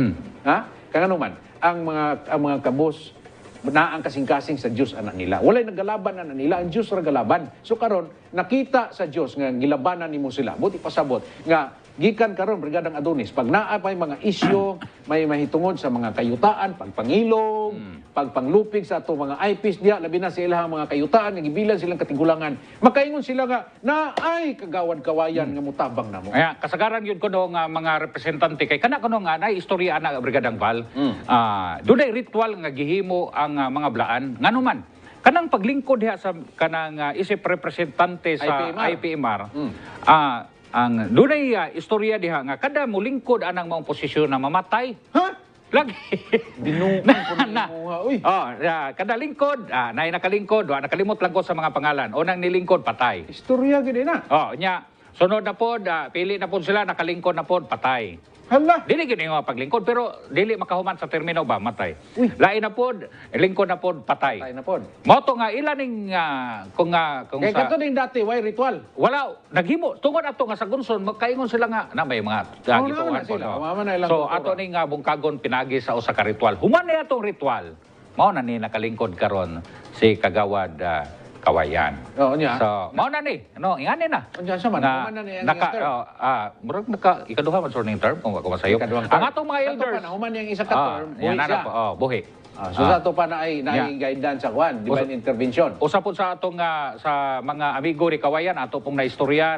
Kangano man ang mga kabos na ang kasing-kasing sa Dios anak nila. Walay naggalaban anak nila, ang Dios ra galaban. So karon nakita sa Dios nga gilabanan nimo sila. Buti pasabot nga gikan karon Brigadang Adonis pag naa pay mga isyu may mahitungod sa mga kayutaan pagpangilog pagpanglupig sa ato mga IPs diha labi na sa ilahang mga kayutaan nga gibilan silang katigulangan makaingon sila nga naay Kagawad Kawayan nga mutabang namo kaya kasagaran yun kuno nga mga representante kay kana kuno nga nay istorya na Brigadang Val dunay ritual nga gihimo ang mga blaan nganuman kanang paglingkod diha sa kanang isip representante sa IPMR ang dunay istorya diha nga kada mulingkod anang maong posisyon na mamatay. Ha? Lagi. Binukan ko na mo ha. Uy. Kada lingkod, naay nakalingkod, nakalimot lang ko sa mga pangalan. Unang nilingkod, patay. Istorya gid na. Nya, sunod na pod, pili na pod sila, nakalingkod na pod, patay. Hala. Dili gid nga paglingkod pero dili makahuman sa termino ba matay. Uy. Lain na pod, lingkod na pod, patay. Patay na pod. Mo to nga ila ning kung Kaya sa kato ding dati, why ritual? wala naghimo tungod ato nga sa gunson magkaingon sila nga na may mga naman gituan na sila. Mama na ilang so kultura. ato ning bungkagon pinagi sa usa ka ritual human na atong ritual mao na ni nakalingkod karon si Kagawad Kawayan. Oo niya. So mao na ni ingani na Unya sa man, na human na ni ang naka term. murag ikaduha man ning term kung ako masayo Ikaduhang term. ang atong mga Sa to elders pa na, human yung isa ka term, buhi yan siya. buhi. So sa to pa na ay guidance sa kwan, divine intervention. Usa po sa atong sa mga amigo ni Kawayan ato pong naistorya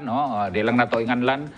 di lang nato inganlan.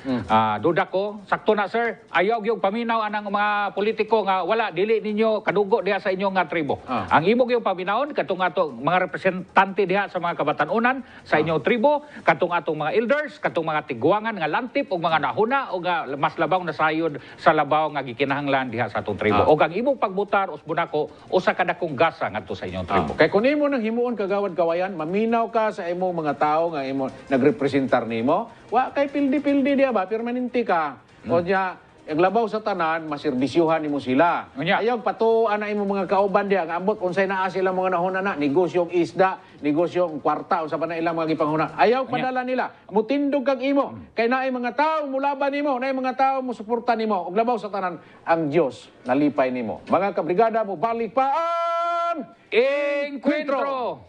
Duda ko sakto na sir ayaw gyud paminaw anang mga politiko nga wala dili ninyo kadugo diha sa inyong nga tribo. Ang imong gyud paminawon katong ato mga representante diha sa mga kabatan-unan sa inyong tribo, katong atong mga elders, katong mga tigwangan nga lantip ug mga nahuna o mas labaw na sayod sa labaw nga gikinahanglan diha sa atong tribo. Og ang imong pagbutar usbon ako usa ka dakong gasa ngadto sa inyong tribo. Kay kung imo nang himuon Kagawad Kawayan, maminaw ka sa imong mga tao nga imo nagrepresentar nimo, wa kay pildi-pildi diya ba, permanente ka. O diya, iglabaw sa tanan, maserbisyuhan nimo sila. Unya. Ayaw patuan na imong mga kauban diya, nga ambot unsay naa sila mga nahuna na, negosyong isda, negosyong kwarta, usa pa na ilang mga gipanghuna. Ayaw padala nila, mutindog kag imo. Kay naay mga tao mulaban nimo, naay mga tao mo suporta nimo. Og labaw sa tanan, ang Dios nalipay nimo. Mga kabrigada mo balik pa ang Encuentro!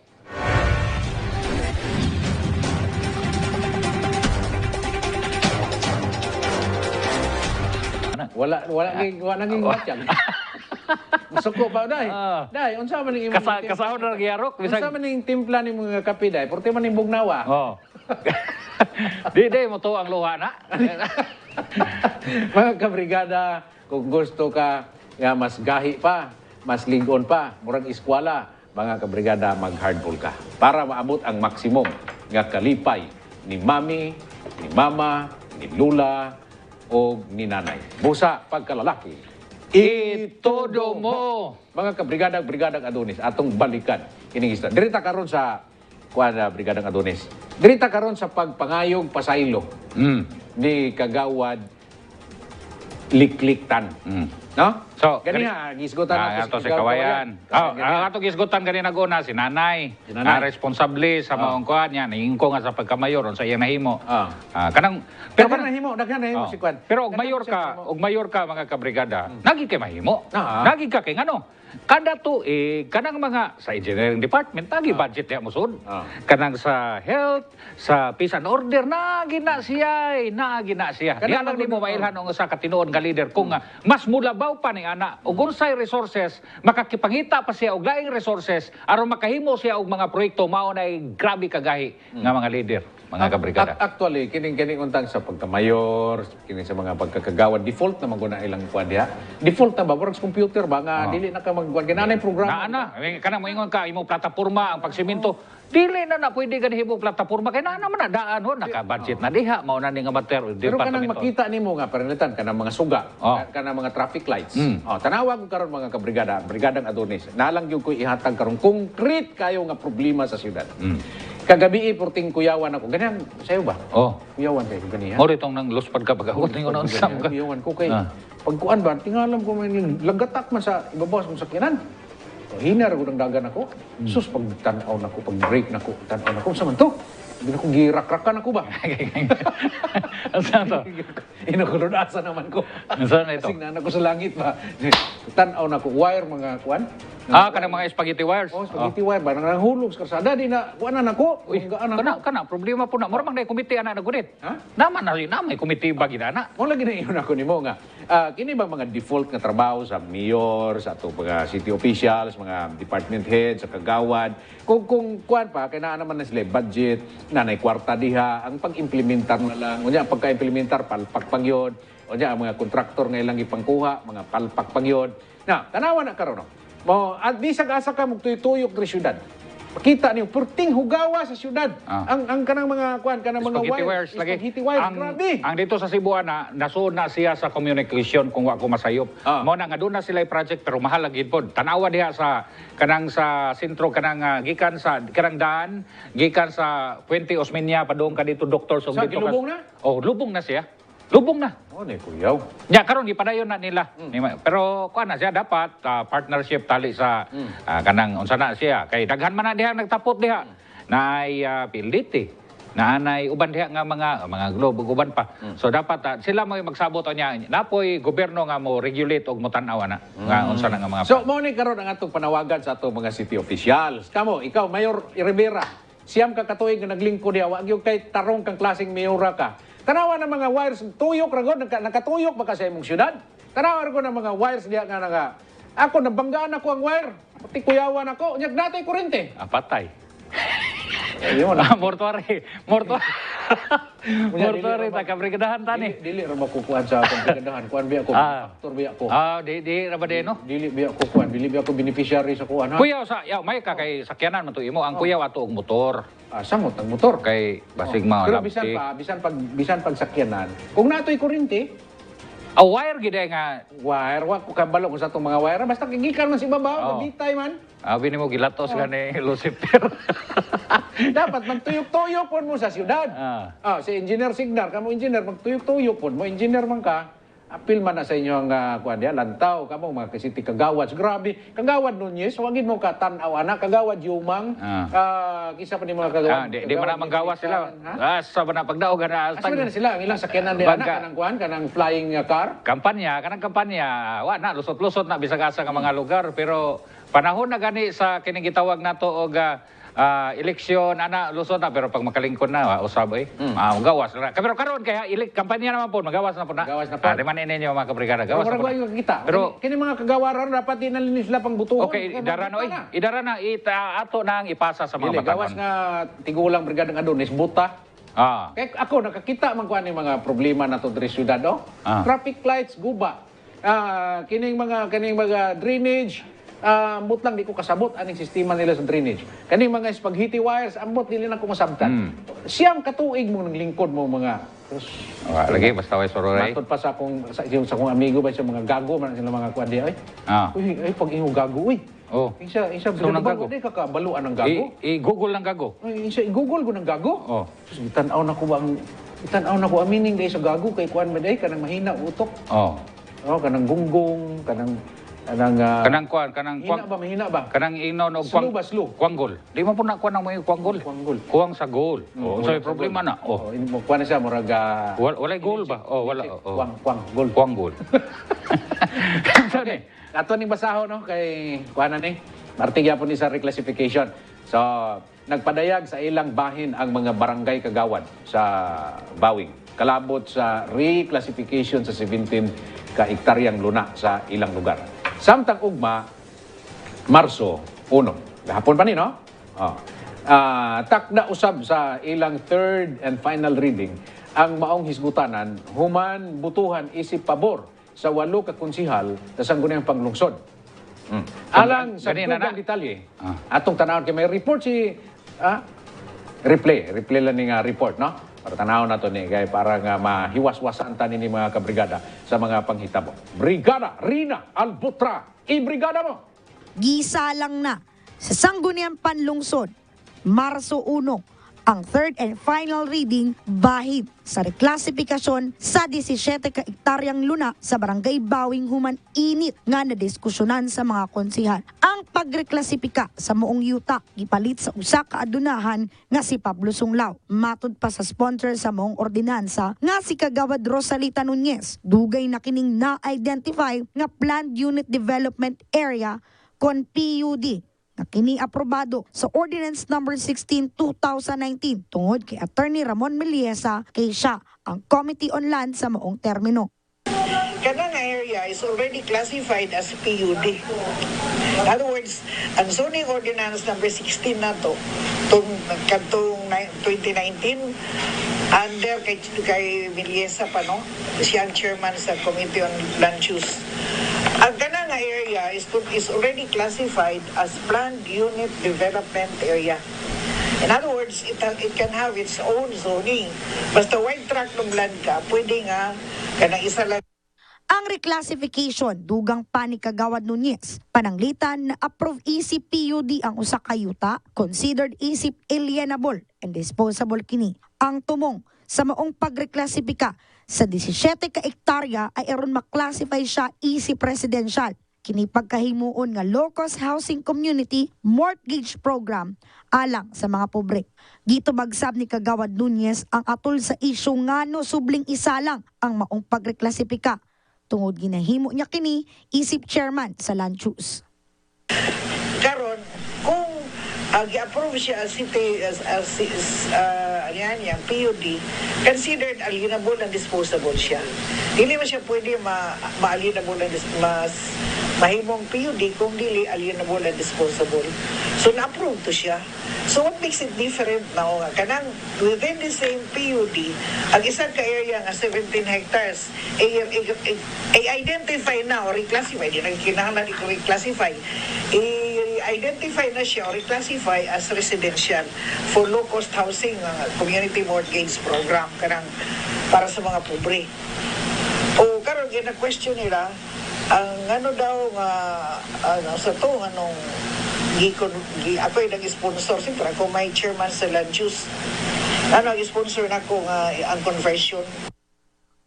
wala naging batyan. Masuko pa dai. Dai unsa man ning imong Kasahod na nagyarok unsa man ning timpla ni mga kape dai? Porte man ning bugnawa. Di mo to ang luha na. Mga kabrigada, kung gusto ka nga mas gahi pa, mas ligon pa, murag eskwela, mga kabrigada, mag-hardball ka para maabot ang maksimum nga kalipay ni mami, ni mama, ni lula, o ni nanay. Busa pagkalalaki. Itodo mo! Mga kabrigada Adonis, atong balikan kining isda. Dirita karon sa Brigadang Adonis. Dirita karon sa pagpangayog pasaylo ni Kagawad Likliktan. No? So, Ganiha, gisgutan ato si Kawayan. Ato gisgutan ganina guna si nanay. Si nanay. Responsable sa maong kuan niya, ningko nga sa pagkamayor sa iyang nahimo. Kanang Daghan na himo si Kwan. Pero og mayor ka mga kabrigada, nagi kay mahimo. Ah. Nagi ka kay ngano? Kada tuig kanang mga sa engineering department nagi budget diha mosud. Kanang sa health, sa peace and order nagi na siya. Diha lang nimo mailhan ang usa ka tinuod nga leader kung mas mulabaw pa ni ana ug unsay resources makakipangita pa siya og laing resources aron makahimo siya og mga proyekto mao nay grabe kagahi nga mga leader. Mga kabrigada. Actually, kining untang sa pagkamayor, kining sa mga pagkakagawad, default na maguna ilang kuan diha. Default na ba? Parang sa computer ba? Nga, dili na ka magkuhan. Gananay programa. Kanang moingon ka, imong plataporma, ang pagsiminto, dili na pwede ka himong plataporma. Kaya na naman na daan, naka-budget na diha. Mauna ni nga mater. Pero kanang makita nimo nga, paralitan, kanang mga suga, kanang mga traffic lights. Tanawag ko karon mga kabrigada, Brigadang Adonis, nalang yung ko ihatag karon concrete kayo nga problema sa syudad. Kagabi porting kuyawan ako. Ganyan, sayo ba? Kuyawan kayo, ganyan. Mo ritong nang luspad ka pagkakot ninyo na unsam ka. Kuyawan ko kay. Pagkuan ba, tingalam ko may lagatak man sa ibabaw sa sakyanan. Hinar ko ng dagan ako. Sus, pag tanaw na ko, pag break na ko, tanaw na ko. Saan man to? Hindi na ko girak-rakan ako ba? Saan to? Inakulunasa naman ko. Saan ito? Kasing na ko sa langit ba? Tanaw na ko. Wire mga kuan. Kanang mga spaghetti wires. Spaghetti wire ba? Nanghulog sa karsada. Di na, kuan na ko. Kana, problema po na. Maramang na komite ana nagunit. Ha? Naman na may komite ba ginana? Mo lagi na iyon ako nimo nga. Kini ba mga default nga trabaho sa mayor, sa ato mga city officials, mga department heads, sa kagawad. Kung kuan pa kay naa naman na sila budget, nanay kwarta diha, ang pag-implementar na lang. Unya pagka-implementar palpak pangyod. Unya ang mga kontraktor nga ilang ipangkuha, mga palpak pangyod. Na, tanawa na karon. Mo at bisag asa ka magtuyok sa syudad. Makita niyo, purting hugawa sa syudad. Ang kanang mga mga Spaghetti wires lagi. Spaghetti wires, ang, grabe. ang dito sa Cebu na nasuna siya sa communication kung wa ko masayop. Mo na nga doon na sila project pero mahal lagi pod. Tanawa diha sa kanang sa sentro kanang gikan sa kanang daan, gikan sa Puente Osmeña padung ka dito doktor so Sa dito gilubong na? Oh, lubong na siya. Lubong na. Oh, ni kuyaw. Ya karon gipadayon na nila. Pero kuan na siya dapat partnership tali sa kanang unsa na siya kay daghan man na diha nagtapot diha. Naay PLDT. Naanay uban diha nga mga globe ug uban pa. So dapat sila mo magsabot niya. Napoy gobyerno nga mo regulate og mo tan-aw na nga unsa na nga mga So mo ni karon ang atong panawagan sa atong mga city officials. Kamo, ikaw Mayor Rivera, siyam ka katuig nga naglingkod diha wa gyud kay tarong kang klaseng mayora ka. Tanawa ng mga wires, tuyok ragod, nakatuyok ba ka sa imong syudad? Tanawa ragod ng mga wires diya nga ako, nabanggaan ako ang wire. Pati kuyawan ako, nyag natay kurente. patay. Ayun. Mortuary. Mortuary ta kabrigadahan tani. Dili ra makukuhan sa pagkagadahan. Kuan biya ko, factor biya ko. Di ra ba de no? Dili biya ko kuan, dili biya ko beneficiary sa kuan ha. Kuyaw may ka kay sakyanan man to imo. Ang kuyaw ato og motor. Samot ang motor. Kay basig mga Pero labti. bisan pag sakyanan, kung natoy kurente, Wire gid nga. wire, wa ko kabalo ko sa itong mga wire. Basta kigikan man si babaw, nabitay man. Abi nimo gilatos gani Lucifer. Dapat magtuyok-tuyok po mo sa siyudad. Si Engineer Signar, kamo engineer, magtuyok-tuyok po mo. Engineer man ka, apil man na sa inyo ang kuan diya, lantaw, kamo mga city kagawad. Grabe, kagawad Nunez, wagin mo ka tanaw ana, kagawad Yumang, kisa pa ni mga kagawad. Di man na manggawas sila. Asa ba na pagdaog na Asa na sila, ang ilang sakyanan din anak, kanang kuan, kanang flying car. kanang kampanya, wa na lusot-lusot na bisag asa nga mga lugar pero panahon na gani sa kining gitawag nato og eleksyon ana lusot na pero pag makalingkod na usab gawas na. Pero karon kaya kampanya naman po magawas na po na. Gawas na po. Di man ninyo mga kabrigada gawas na po. Pero kita. Pero kini mga kagawaran dapat dinalin sila pang butuhon. okay, idara na ato na ang ipasa sa mga Dili, gawas batanon. nga tigulang brigada ng Adonis buta. Kaya ako, nakakita man ko ano yung mga problema na ito sa syudad, Traffic lights, guba. Kining mga drainage, ambot lang, di ko kasabot aning sistema nila sa drainage. Kaning mga spaghetti wires, ambot, dili na ko masabtan. Siyam katuig mo ng lingkod mo mga... Lagi, basta way sororay. Matod pa sa akong amigo ba sa mga gago, man sila mga kuwan di, ay, pag ingo gago, uy. Isa brigada bago, di kakabaluan ng gago. I-google ng gago. Ay, i-google ko ng gago. Tapos itanaw na ko amining dahil sa gago kay kuan man day kanang mahina utok. Kanang gunggong, kanang mahina ba? Kanang inon og Slow ba, slow? Kuanggol. Di mo po na kuan ang mga kuanggol. Kuwang sa goal. So problema na. Kuan na siya murag Walay goal ba? Wala. Kuanggol. Kuanggol. Okay. Ato ning basaho no kay kuan na ni. Martigya po ni sa reclassification. So, nagpadayag sa ilang bahin ang mga barangay kagawad sa Bawing. Kalabot sa reclassification sa 17 ka hektaryang luna sa ilang lugar. Samtang ugma, Marso 1. Gahapon pa ni, no? Takda usab sa ilang third and final reading ang maong hisgutanan human butuhan isip pabor sa 8 ka konsihal sa sangguniang panglungsod. Alang sa dugang detalye, atong tanawon kay may report si replay lang ni nga report, no? Para tanawon nato ni kay para nga mahiwas-wasan ta ni mga kabrigada sa mga panghitabo. Brigada Rina Albutra, i-brigada mo. Gisa lang na sa sangguniang panlungsod, Marso 1, ang third and final reading bahid sa reklasifikasyon sa 17 ka hektaryang luna sa Barangay Bawing human init nga nadiskusyonan sa mga konsihal. Ang pagreklasipika sa moong yuta gipalit sa usa ka adunahan nga si Pablo Sunglao. Matud pa sa sponsor sa moong ordinansa nga si Kagawad Rosalita Nunez, dugay na kining na-identify nga Planned Unit Development Area kon PUD na kini aprobado sa Ordinance Number 16, 2019 tungod kay Attorney Ramon Meliesa kay siya ang Committee on Land sa moong termino. Kanang area is already classified as PUD. In other words, ang zoning ordinance number 16 na to, kantong 2019, under kay Meliesa pa, no? Siya ang chairman sa Committee on Land Use. Ang kanang nga area is already classified as planned unit development area. In other words, it can have its own zoning. Basta wide tract ng land ka, pwede nga kanang isa lang. Ang reclassification dugang pa ni Kagawad Nunez, pananglitan na approve isip PUD ang usa ka yuta, considered isip alienable and disposable kini. Ang tumong sa maong pagreklasipika sa 17 ka hektarya ay aron maklasify siya isip residential. Kini pagkahimuon nga low-cost housing community mortgage program alang sa mga pobre. Gito bagsab ni Kagawad Nunez ang atol sa isyu ngano subling isa lang ang maong pagreklasipika. Tungod ginahimo niya kini isip chairman sa Land Use. Karon, kung i-approve siya as city, yung PUD, considered alienable and disposable siya. Dili man siya pwede ma-alienable and mahimong PUD kung dili alienable and disposable. So na-approve to siya. So what makes it different now nga? Kanang within the same PUD, ang isang ka-area nga 17 hectares, i-identify na o reclassify, di na kinahanglan i-reclassify, i-identify na siya o reclassify as residential for low-cost housing community mortgage program kanang para sa mga pobre. O karon gina-question nila ang ano daw nga sa to anong ako yung nag-sponsor siyempre ako may chairman sa Land Use nag-sponsor na ko ang conversion.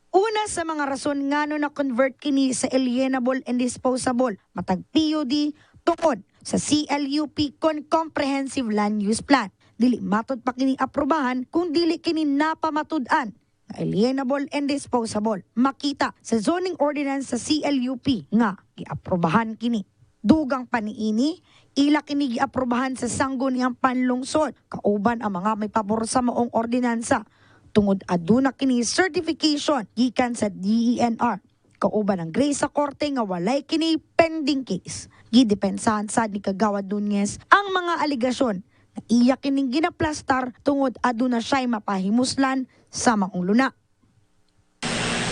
Una sa mga rason ngano na convert kini sa alienable and disposable matag PUD tungod sa CLUP kon Comprehensive Land Use Plan. Dili matud pa kini aprobahan kung dili kini napamatud-an na alienable and disposable. Makita sa zoning ordinance sa CLUP nga giaprobahan kini. Dugang paniini, ila kini giaprobahan sa sangguniang panlungsod. Kauban ang mga may pabor sa maong ordinansa. Tungod aduna kini certification gikan sa DENR. Kauban ang grace sa korte nga walay kini pending case. Gidepensahan sad ni Kagawad Nunez ang mga aligasyon na iya kining ginaplastar tungod aduna siya'y mapahimuslan sa maong luna.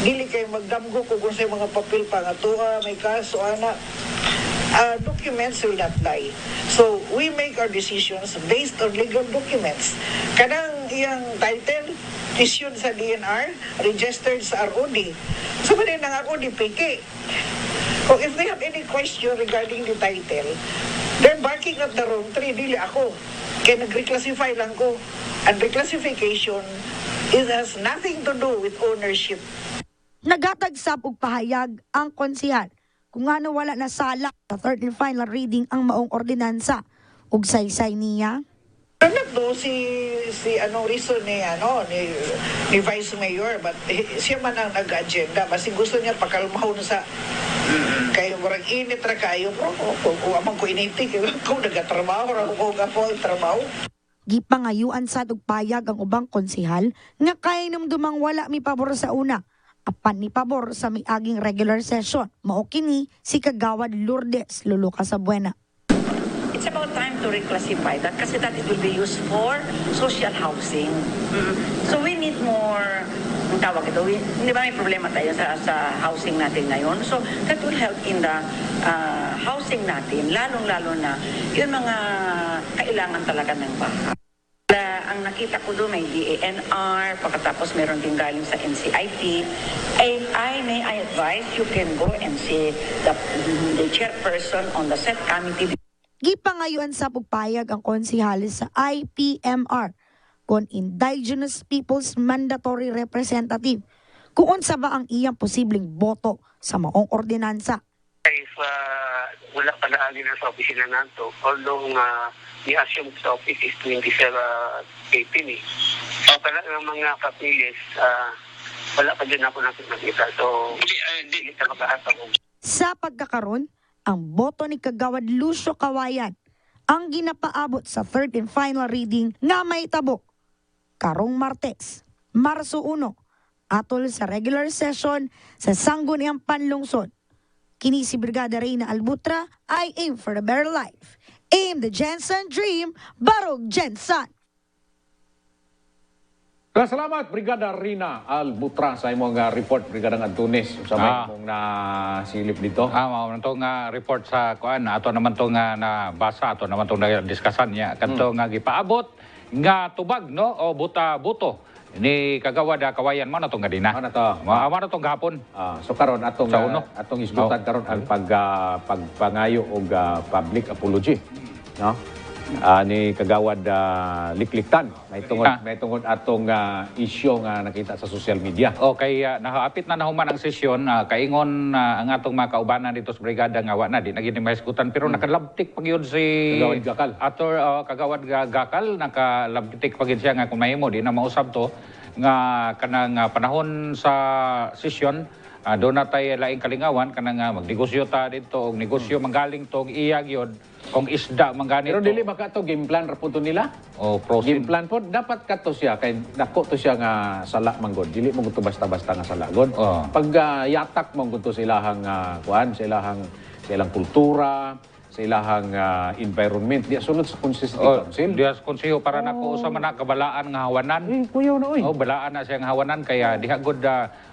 Dili kay magdamgo kung sa mga papel pa nga tuwa may kaso ana. Documents will not lie. So we make our decisions based on legal documents. Kanang iyang title issued sa DNR, registered sa ROD. So manin ang ROD PK. So if they have any question regarding the title, they're barking at the wrong tree. Dili ako. Kaya nag-reclassify lang ko. And reclassification has nothing to do with ownership. Nagatag sab og pahayag ang konsehal kung ano wala na sala sa third and final reading ang maong ordinansa ug saysay niya. Ano do si anong reason ni Vice Mayor but siya man ang nag-agenda basi gusto niya pakalmahon sa kayo murag init ra kayo bro kung amang ko initi kung nagatrabaho ra ko trabaho. Gipangayuan sad og payag ang ubang konsehal nga kay dumang wala mi pabor sa una. Apan ni pabor sa miaging regular session. Mao kini si Kagawad Lourdes Lulu Casabuena. It's about time to reclassify that kasi that it will be used for social housing. So we need more, ang tawag ito, hindi ba may problema tayo sa housing natin ngayon? So that will help in the housing natin, lalong-lalo na yung mga kailangan talaga ng bahay. Ang nakita ko doon may DENR, pagkatapos meron din galing sa NCIP. May I advise you can go and see the chairperson on the set committee. Gipangayuan sa pagpayag ang konsehalis sa IPMR kon Indigenous Peoples Mandatory Representative kung unsa ba ang iyang posibleng boto sa maong ordinansa. If wala pa na alin sa opisina nato, although i-assume sa office is 27 18 ng mga papilis, wala pa din ako nakita. So, hindi sa makaasa ko. Sa pagkakaroon, ang boto ni Kagawad Lucio Kawayan ang ginapaabot sa third and final reading nga may tabo karong Martes, Marso 1, atol sa regular session sa Sangguniang Panlungsod. Kini si Brigada Reyna Albutra, I aim for a better life. Aim the Jensen dream, Barog Jensen. Salamat, Brigada Rina Albutra sa imong report, Brigada Antunes. Sa may imong nasilip dito. Mao man tong report sa kuan ato naman tong nabasa ato naman tong diskusan niya kadto nga gipaabot nga tubag no o buta-buto ni kagawad kawayan mo na tong gadina. Ano to? Mao na tong gahapon. So karon atong Sa uno. atong isgutan karon ang pagpangayo og public apology, no? Ni kagawad Likliktan may tungod atong isyu nga nakita sa social media. Okay, nahaapit na nahuman ang sesyon, kaingon ang atong mga kaubanan dito sa brigada nga wa na di naging mahisgutan pero nakalabtik pag yun si Kagawad Gakal. Kagawad Gakal nakalabtik pag yun siya nga kung mahimo di na mausab to nga kanang panahon sa sesyon doon na tayo laing kalingawan kanang magnegosyo ta dito og negosyo manggaling tong iyag yun kung isda mangganito. Pero dili ba ka to game plan ra punto nila? O proceed. Game plan po dapat kato siya kay dako to siya nga sala manggod. Dili mo gusto basta-basta nga sala god. Pag yatak mo gusto sa ilahang kuan, sa ilang kultura, sa ilahang environment, di sulod sa Constitution Council. Diya sa konseho para nako usa man na kabalaan nga hawanan. Kuyaw na oy. Balaan na siya nga hawanan kaya diha gud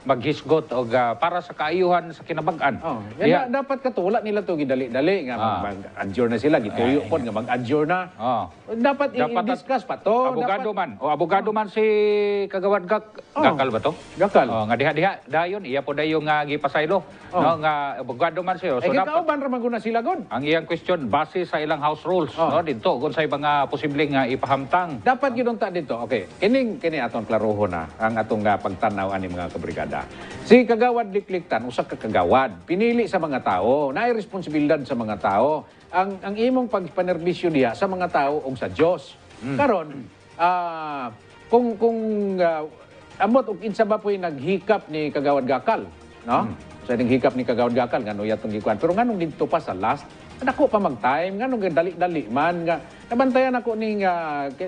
maghisgot og para sa kaayuhan sa kinabag-an. Kaya dapat kato wala nila to gidali-dali nga mag-adjourn na sila, gituyo pod nga mag-adjourn na. Dapat i-discuss pa to. Abogado man si Kagawad Gakal ba to? Gakal. Nga diha dayon iya po dayon nga gipasaylo. No nga abogado man siya. So dapat kauban ra maguna sila god. Ang iyang question base sa ilang house rules no dito kung sa mga posibleng ipahamtang. Dapat gidunta dito. Okay, kini aton klarohon na ang atong pagtanaw ani mga kabrigada. Si Kagawad Likliktan usa ka kagawad, pinili sa mga tao, naay responsibilidad sa mga tao. Ang imong pagpanerbisyo diha sa mga tao ug sa Dios. Karon kung amot og kinsa ba po'y naghikap ni Kagawad Gakal, no? Sa hikap ni Kagawad Gakal ngano yatong gikuan. Pero nganong dito pa sa last ako pa mag-time nganong dali-dali man nga nabantayan ako ning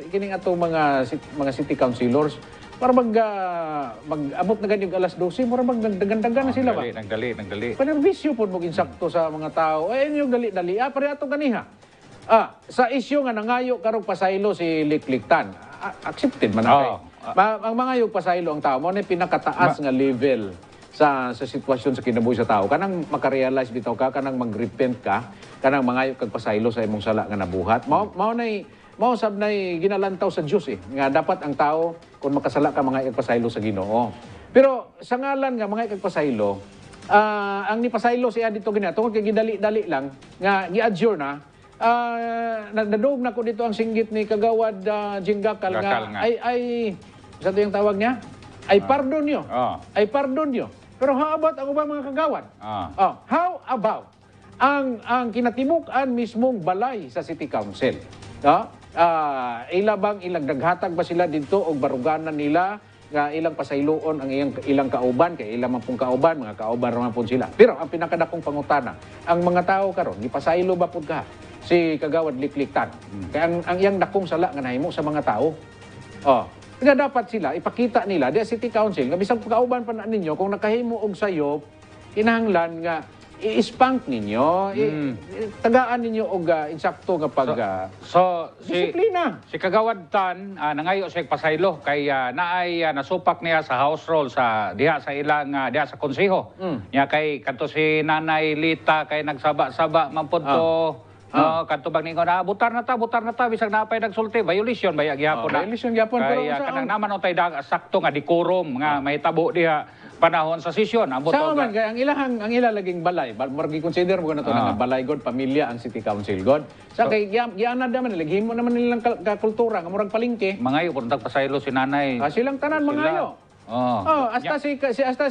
kining atong mga city councilors para mag-abot na ganyan alas 12, mura magdagan-dagan na sila ba? Nagdali. Panerbisyo po mag-insakto sa mga tao. Ay, yung dali-dali. Pare ato ganiha. Sa isyu nga nangayo karong pasaylo si Likliktan, accepted man na ang mangayog pasaylo ang tao, mo na pinakataas nga level sa sitwasyon sa kinabuhi sa tao. Kanang makarealize bitaw ka, kanang mag-repent ka, kanang mangayog kag pasaylo sa imong sala nga nabuhat. Mao sab nay ginalantaw sa Dios nga dapat ang tao kung makasala ka mga igpasaylo sa Ginoo. Pero sa ngalan nga mga igpasaylo, ang nipasaylo siya dito gina tungod kay gidali-dali lang nga gi-adjourn na nadadog na ko dito ang singgit ni Kagawad Jinggakal nga ay sa to yung tawag niya ay pardon nyo. Ay pardon nyo. Pero how about ang ubang mga kagawad? How about ang kinatibuk-an mismong balay sa City Council? Ilabang ilang daghatag ba sila dito o baruganan nila nga ilang pasayloon ang ilang kauban kay ilang man pong kauban, mga kauban naman po sila. Pero ang pinakadakong pangutana, ang mga tao karon gipasaylo ba pud ka si Kagawad Likliktan? Kaya ang iyang dakong sala nga nahimo sa mga tao. Kaya dapat sila ipakita nila di City Council nga bisag kauban pa na ninyo kung nakahimo og sayop kinahanglan nga i-spank ninyo, tagaan ninyo og insakto nga pag disiplina. Si Kagawad Tan nangayo siya pasaylo kay naay nasupak niya sa house roll sa diha sa ilang diha sa konseho. Nya kay kadto si Nanay Lita kay nagsaba-saba man pud to. Kadto bang ningon butar na ta bisag napay nagsulti violation baya gyapon na. Violation gyapon pero kanang naman tay sakto nga decorum nga mahitabo diha panahon sa sesyon. Sa man kay ang ilang laging balay, margi consider mo na to nga balay god pamilya ang City Council god. Sa kay gianad naman leghimo naman nilang kultura nga murag palengke. Mangayo pud pasaylo si Nanay. Silang tanan mangayo. Hasta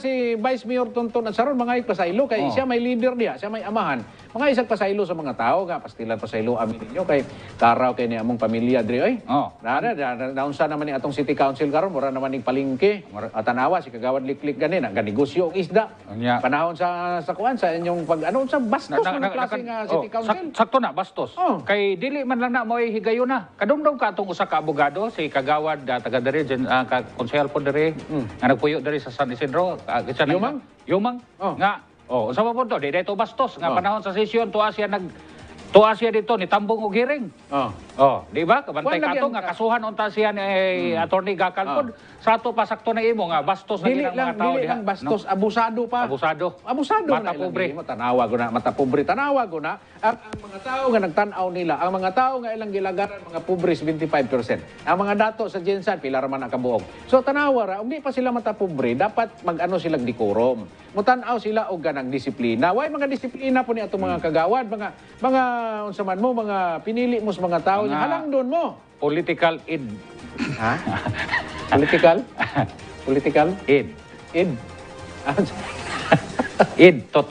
si Vice Mayor Tonton at Saron mga pasaylo kay siya may leader diha, siya may amahan. Mga isang pasaylo sa mga tao nga pastilan pasaylo amin ninyo kay karaw kay ni among pamilya diri oy. Naunsa naman ni atong City Council karon mura naman ning palengke. Tanawa si Kagawad Liklik gani na ganegosyo og isda. Panahon sa kuan sa inyong pag sa bastos man klase nga City Council. Sakto na bastos. Kay dili man lang na moy higayon na. Kadungdong ka atong usa ka abogado si Kagawad taga diri ka konsehal po diri. Nga nagpuyo dari sa San Isidro. Yumang. Nga. Sa mapunto, di dito bastos. Nga panahon sa sesyon, tuwa siya dito, ni Tambong og hearing. Di ba? Kabantay ka to, nga kasuhan unta siya ni Atty. Gakal pod sa ato pa sakto na imo nga bastos na Dili ginang mga lang, tao dili diha, lang bastos, abusado pa. Abusado. Abusado Mata na ilang pobre. gihimo. Tanawa ko na, mata pobre. Tanawa ko na, ang mga tao nga nagtanaw nila, ang mga tao nga ilang gilagaran, mga pobre, 25%. Ang mga dato sa Jensan, pila raman ang kabuok. So tanawa ra, hindi pa sila mata pobre, dapat mag-ano silang decorum. Mutanaw sila og ganang disiplina. Why mga disiplina po ni ato mga kagawad, mga unsa man mo, mga pinili mo sa mga tao, Mga- halang doon mo. Political id. Ha? Political? Political? Id. Id. Id. Tot.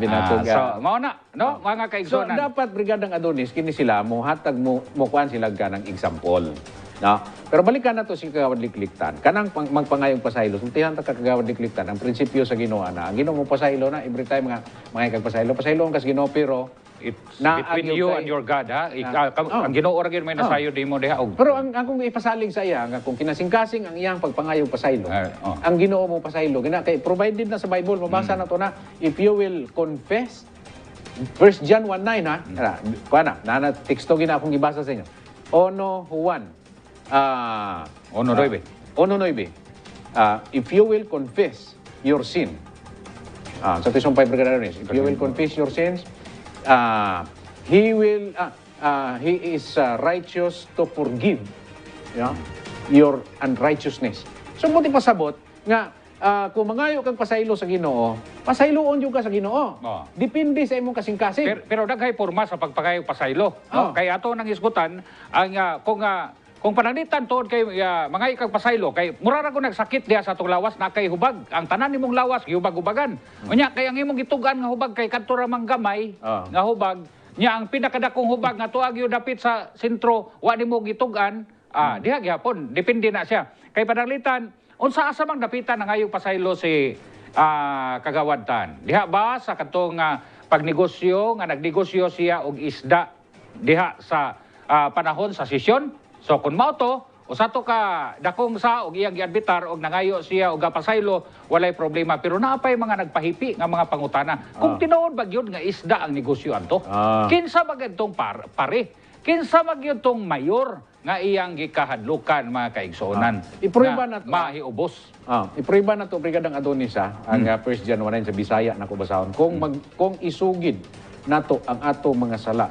Binatog. So, mao na, no? Mga So, kaigsunan. dapat Brigadang Adonis, kini sila, muhatag mo kuan sila ganang example. No? Pero balikan na to si Kagawad Likliktan. Kanang magpangayong pasaylo, sultihan ta Kagawad Likliktan, ang prinsipyo sa Ginoo na. Ang Ginoo mo pasaylo na, every time nga mga pasaylo, pasaylo ang kas Ginoo, pero It's na between agyo you kay- and your God, ha? Oh. Ang Ginoo ra gyud may nasayo di mo diha og. pero ang kung ipasalig sa iya, nga kung kinasingkasing ang iyang pagpangayong pasaylo, Oh. ang Ginoo mo pasaylo, gina kay provided na sa Bible, mabasa na to na, if you will confess, 1 John 1:9 ha, kuana, nana teksto gina akong gibasa sa inyo. Ono Juan, Ono doy be. Ono 9, if you will confess your sin, sa Tisong 5 Brigadarones, if you will confess your sins, he will, he is righteous to forgive your unrighteousness. So, buti pasabot nga, kung mangayo kang pasaylo sa Ginoo, pasayloon yung ka sa Ginoo. Oh. Depende sa imong kasing-kasing. Pero daghay porma sa pagpakayo pasaylo. Oh. No? Kay ato nang isgutan ang kung pananitan tuod kay mga ikag pasaylo kay mura ra ko nagsakit diha sa atong lawas na kay hubag. Ang tanan nimong lawas hubag-hubagan. Unya kay ang imong gitugan nga hubag kay kadto ra mang gamay nga hubag. Nya ang pinakadakong hubag nga tuag yo dapit sa sentro wa nimo gitugan, diha gyapon depende na siya. Kay pananglitan unsa asa mang dapitan ang ayong pasaylo si Kagawad Tan. Diha ba sa katong pagnegosyo nga nagnegosyo siya og isda diha sa panahon sa sesyon? So kung mao to, usa to ka dakong sa og iyang giadbitar og nangayo siya og gapasaylo, walay problema. Pero naapay mga nagpahipi nga mga pangutana. Kung tinuod ba gyud nga isda ang negosyo anto? Kinsa ba gadtong pare? Kinsa ba gyud tong mayor nga iyang gikahadlukan mga kaigsuonan? Iprueba nga na to. Mahiubos. Iprueba na to Brigadang Adonis ang 1 John 1:9 sa Bisaya na ko basahon. Kung isugid nato ang ato mga sala,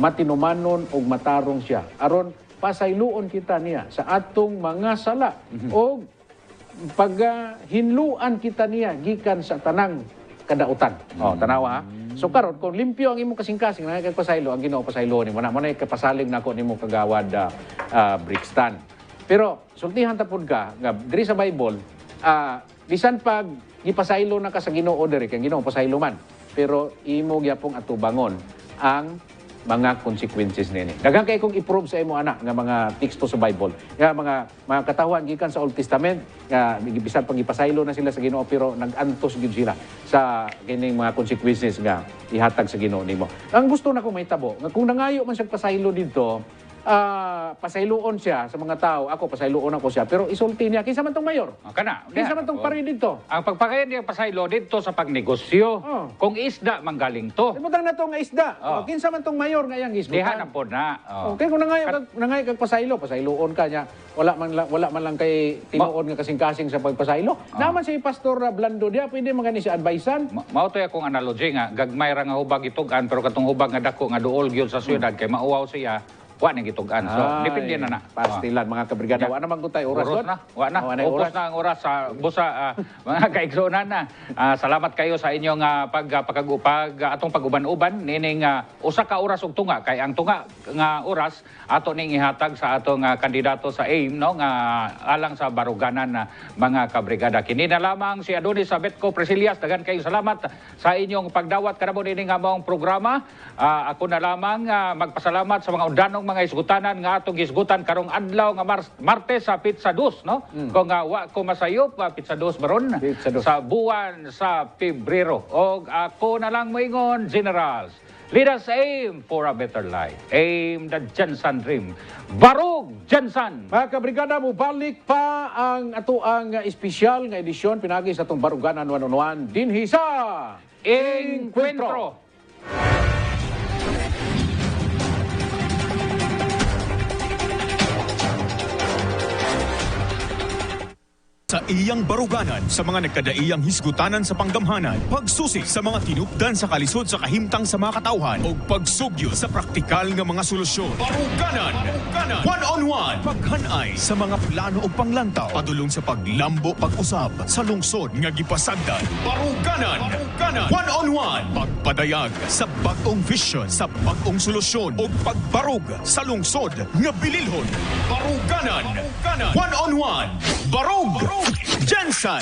matinumanon og matarong siya. Aron pasayloon kita niya sa atong mga sala o paghinluan kita niya gikan sa tanang kadautan. Tanawa ha. So karon kung limpyo ang imong kasing-kasing na kay pasaylo, ang Ginoo pasaylo nimo na mo na kapasalig nako nimo Kagawad Brixton. Pero sultihan ta pud ka nga diri sa Bible, bisan pag gipasaylo na ka sa Ginoo diri kay Ginoo pasaylo man. Pero imo gyapong atubangon ang mga consequences nini. Daghang kay kung i-prove sa imo anak nga mga teksto sa Bible, nga mga katawan gikan sa Old Testament nga bisan pag ipasaylo na sila sa Ginoo pero nag-antos gyud sila sa kining mga consequences nga ihatag sa Ginoo nimo. Ang gusto na ko mahitabo nga kung nangayo man siya pasaylo didto, pasayloon siya sa mga tao. Ako pasayloon ako siya pero isulti niya kinsa man tong mayor. Kana. Kinsa man tong pare didto. Ang pagpakayan niya pasaylo dito sa pagnegosyo. Kung isda manggaling to. Ibutang na to nga isda. Kinsa man tong mayor nga iyang Diha na gisgutan. po na. Okay, kung nangayo kag pasayloon ka niya, wala man lang kay tinuod nga kasing-kasing sa pagpasaylo. Naman si Pastor Blando dia pwede magani si advisean. Mao to akong analogy nga gagmay ra nga hubag itugan pero katong hubag nga dako nga duol gyud sa syudad kay mauwaw siya wa na gitugan. So depende na na. Pastilan mga kabrigada. Wa naman kung tayo oras Oras doon. na. Wa na. Upos na ang oras sa busa mga kaigsunan na. Salamat kayo sa inyong atong pag-uban-uban nining usa ka oras ug tunga kay ang tunga nga oras ato ning ihatag sa atong kandidato sa AIM no nga alang sa baruganan na mga kabrigada. Kini na lamang si Adonis Sabetco Presilias. Dagan kayo salamat sa inyong pagdawat kanamo nining among programa. Ako na lamang magpasalamat sa mga undanong mga isgutanan nga atong isgutan karong adlaw nga Martes sa Pizza Dos no. Kung wa ko masayop Pizza Dos baron Pizza Dos. sa buwan sa Pebrero. Og ako na lang moingon Generals. Let us aim for a better life. Aim the Jensen dream. Barug Jensen. Mga kabrigada, balik pa ang ato ang espesyal nga edisyon pinagi sa atong baruganan 101 dinhi sa Encuentro. Sa iyang baruganan, sa mga nagkadaiyang hisgutanan sa panggamhanan, pagsusi sa mga tinupdan sa kalisod sa kahimtang sa mga katawhan, o pagsugyo sa praktikal nga mga solusyon. Baruganan! One-on-one! Paghanay sa mga plano o panglantaw, padulong sa paglambo, pag-usab sa lungsod nga gipasagdan. Baruganan! One-on-one! Pagpadayag sa bagong vision, sa bagong solusyon, o pagbarog sa lungsod nga bililhon. Baruganan! One-on-one! Barog! Jensen!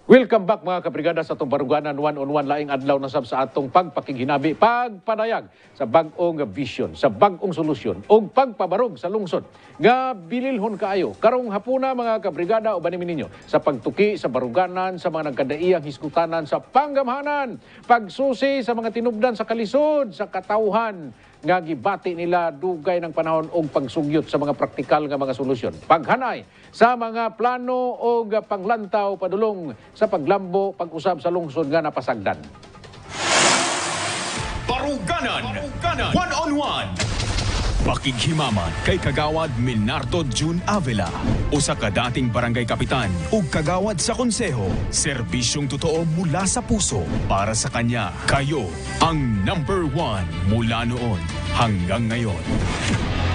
Welcome back mga kabrigada sa atong baruganan one-on-one laing adlaw na sab sa atong pagpakiginabi, pagpadayag sa bag-ong vision, sa bag-ong solusyon o pagpabarog sa lungsod nga bililhon kaayo. Karong hapuna mga kabrigada o banimin ninyo sa pagtuki sa baruganan, sa mga nagkadaiyang hiskutanan sa panggamhanan, pagsusi sa mga tinubdan sa kalisod, sa katawhan nga gibati nila dugay ng panahon og pagsugyot sa mga praktikal nga mga solusyon. Paghanay sa mga plano o panglantaw padulong sa paglambo, pag-usab sa lungsod nga napasagdan. Baruganan! One-on-one! Pakighimaman kay Kagawad Minardo June Avila, usa ka dating barangay kapitan ug kagawad sa konseho. Serbisyong totoo mula sa puso para sa kanya. Kayo ang #1 mula noon hanggang ngayon.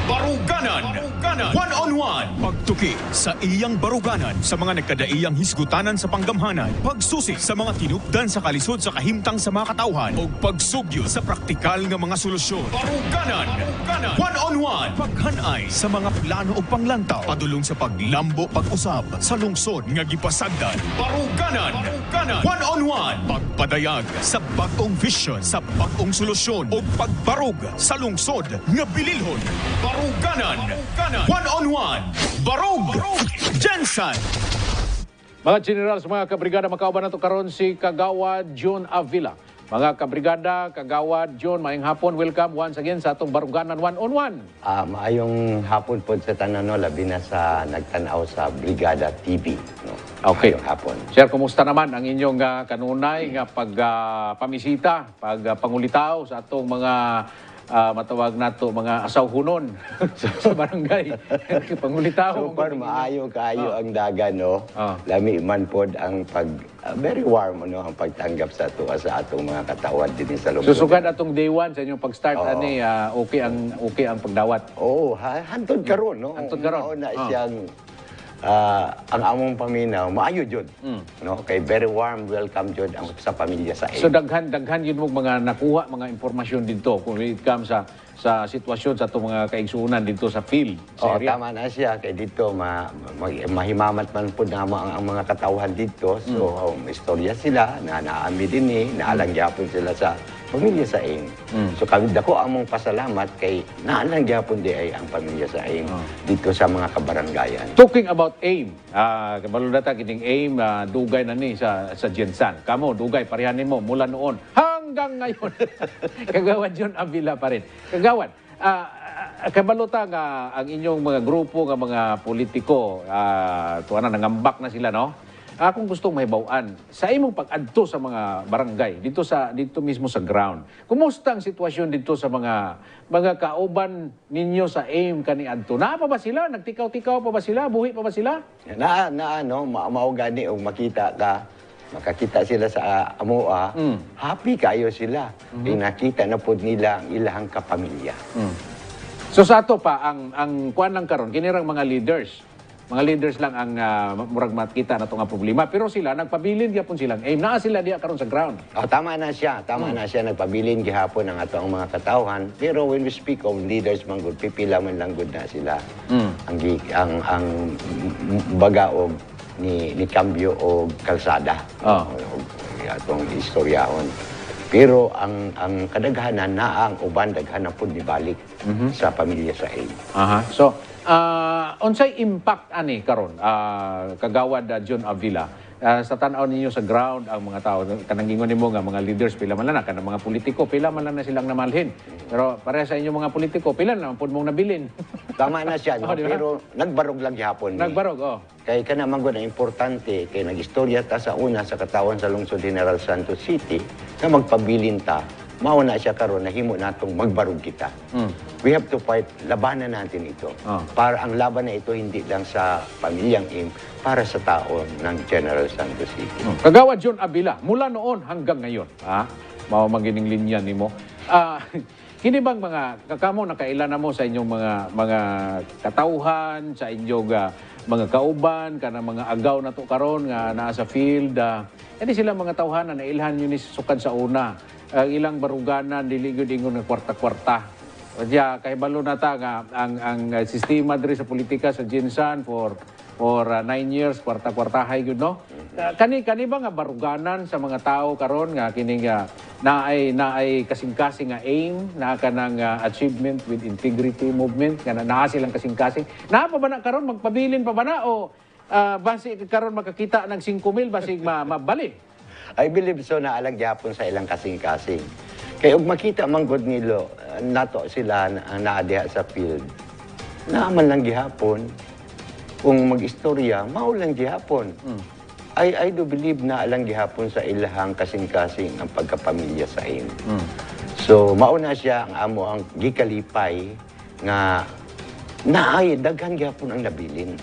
Baruganan! One-on-one! Pagtuki sa iyang baruganan, sa mga nagkadaiyang hisgutanan sa panggamhanan, pagsusi sa mga tinupdan sa kalisod sa kahimtang sa mga katawhan, o pagsugyo sa praktikal nga mga solusyon. Baruganan! One-on-one! Paghanay sa mga plano o panglantaw, padulong sa paglambo, pag-usab sa lungsod nga gipasagdan. Baruganan! One-on-one! Pagpadayag sa bagong vision, sa bagong solusyon, o pagbarog sa lungsod nga bililhon. Baruganan! One-on-one! Barog! Jensen! Mga generals, mga kabrigada, makauban nato karon si Kagawad John Avila. Mga kabrigada, Kagawad John, maayong hapon. Welcome once again sa atong baruganan one-on-one. Maayong hapon po sa tanan, no, labi na sa nagtanaw sa Brigada TV. No? Okay. Maayong hapon. Sir, kumusta naman ang inyong kanunay nga pagpamisita, pagpangulitaw sa atong mga matawag nato mga asawhunon sa barangay? Pangulitaw. So far, maayo kaayo ang dagan, no? Lami man pod ang very warm, no, ang pagtanggap sa tuwa sa atong mga katawad din sa lungsod. Susugad atong day one sa inyong pag-start, ani, okay ang pagdawat. Oo, hantod karon, no? Hantod karon. Na siyang ang among paminaw, maayo jud. No? Kay very warm welcome jud ang sa pamilya sa So daghan yun mo mga nakuha, mga impormasyon dito kung it comes sa sitwasyon sa itong mga kaigsuunan dito sa field, sa area. Tama na siya. Kay dito, mahimamat man po na ang mga katawhan dito. So, istorya sila, na naami din naalangyapon sila sa pamilya sa AIM. So, kami dako among pasalamat kay naalangyapon di ay ang pamilya sa AIM dito sa mga kabaranggayan. Talking about AIM, kabalo data kining AIM, dugay na ni sa Jensan. Kamo, dugay, parehanin mo mula noon hanggang ngayon. Kagawad John Avila pa rin. Kagawad, kabalota nga ang inyong mga grupo nga mga politiko, tuwa na, nangambak na sila, no? Kung gustong mahibawaan, sa imong pag-adto sa mga barangay, dito mismo sa ground, kumusta ang sitwasyon dito sa mga kauban ninyo sa AIM kaniadto? Naa pa ba sila? Nagtikaw-tikaw pa ba sila? Buhi pa ba sila? Maugani o makita ka, makakita sila sa amoa, happy kayo sila. Nakita na po nila ang ilahang kapamilya. So sa ato pa, ang kuan lang karon kinirang mga leaders lang ang murag makita na itong problema. Pero sila, nagpabilin gyapon silang AIM. Naa sila diya karon sa ground. Tama na siya. Nagpabilin gihapon ang ato ang mga katawhan. Pero when we speak of leaders, manggod, pipila man lang good na sila. Ang bagaog ni Cambio o Kalsada. Atong istoryahon. Pero ang kadaghanan na ang uban daghanan pud nibalik sa pamilya sa AIM. So, unsay impact ani karon, Kagawad John Avila, sa tan-aw ninyo sa ground ang mga tao kanang gingon nimo nga mga leaders pila man lang kanang mga politiko pila man lang na silang namalhin. Pero para sa inyo mga politiko pila naman pud mong nabilin. Tama na siya, no? Pero nagbarog lang gihapon. Nagbarog, Kay kana man gud importante kay nagistorya ta sa una sa katawan sa lungsod General Santos City na magpabilin ta mao na siya karon nahimo natong magbarug kita. We have to fight, labanan natin ito. Para ang laban na ito hindi lang sa pamilyang AIM, para sa tao ng General Santos City. Kagawad John Avila, mula noon hanggang ngayon, mao magining linya nimo. Kini bang mga kakamo nakailan na mo sa inyong mga katauhan, sa inyong mga kauban, kanang mga agaw na to karon nga naa sa field, hindi sila mga tauhan na nailhan yun ni sukad sa una. Ilang baruganan dili gyud ingon nga kwarta-kwarta. Kaya kay balo na ta nga ang sistema diri sa politika sa Jinsan for 9 years kwarta-kwartahay gyud no. Kani ba nga baruganan sa mga tao karon nga kini nga naay kasing-kasing nga aim na kanang achievement with integrity movement nga naa silang kasing-kasing. Naa pa ba na karon magpabilin pa ba na o basi karon makakita ng 5,000 basig mabali? I believe so na alang gyapon sa ilang kasing-kasing. Kaya ug makita man gud nilo nato sila ang naadiha sa field. Naaman lang gihapon kung mag-istorya, mao lang gihapon. I do believe na alang gihapon sa ilahang kasing-kasing ang pagkapamilya sa AIM. So mao na siya ang amo ang gikalipay nga naay daghan gihapon ang nabilin.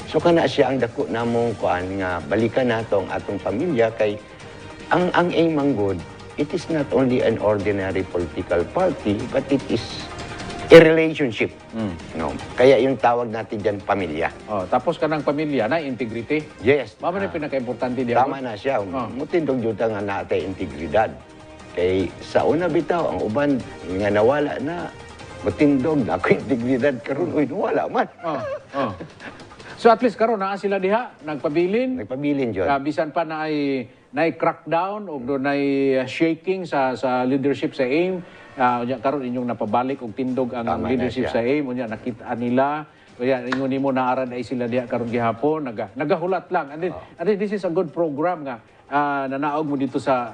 So kana siya ang dako namong kuan nga balikan nato ang atong pamilya kay ang AIM manggod, it is not only an ordinary political party but it is a relationship. No? Kaya yung tawag natin diyan pamilya. Tapos kanang pamilya na integrity. Yes. Mao man pinaka-importante diyan. Tama na siya. Mutindog jud nga natay integridad. Kay sa una bitaw ang uban nga nawala na mutindog na ako integridad karon uy nawala man. So at least karon naa sila diha nagpabilin. Nagpabilin jud. Bisan pa na ay crackdown o do nay shaking sa leadership sa AIM. Karon inyong napabalik og tindog ang leadership sa AIM unya nakita nila. Kaya ingon nimo naarad ay sila diha karon gihapon nagahulat lang. And then this is a good program nga nanaog mo dito sa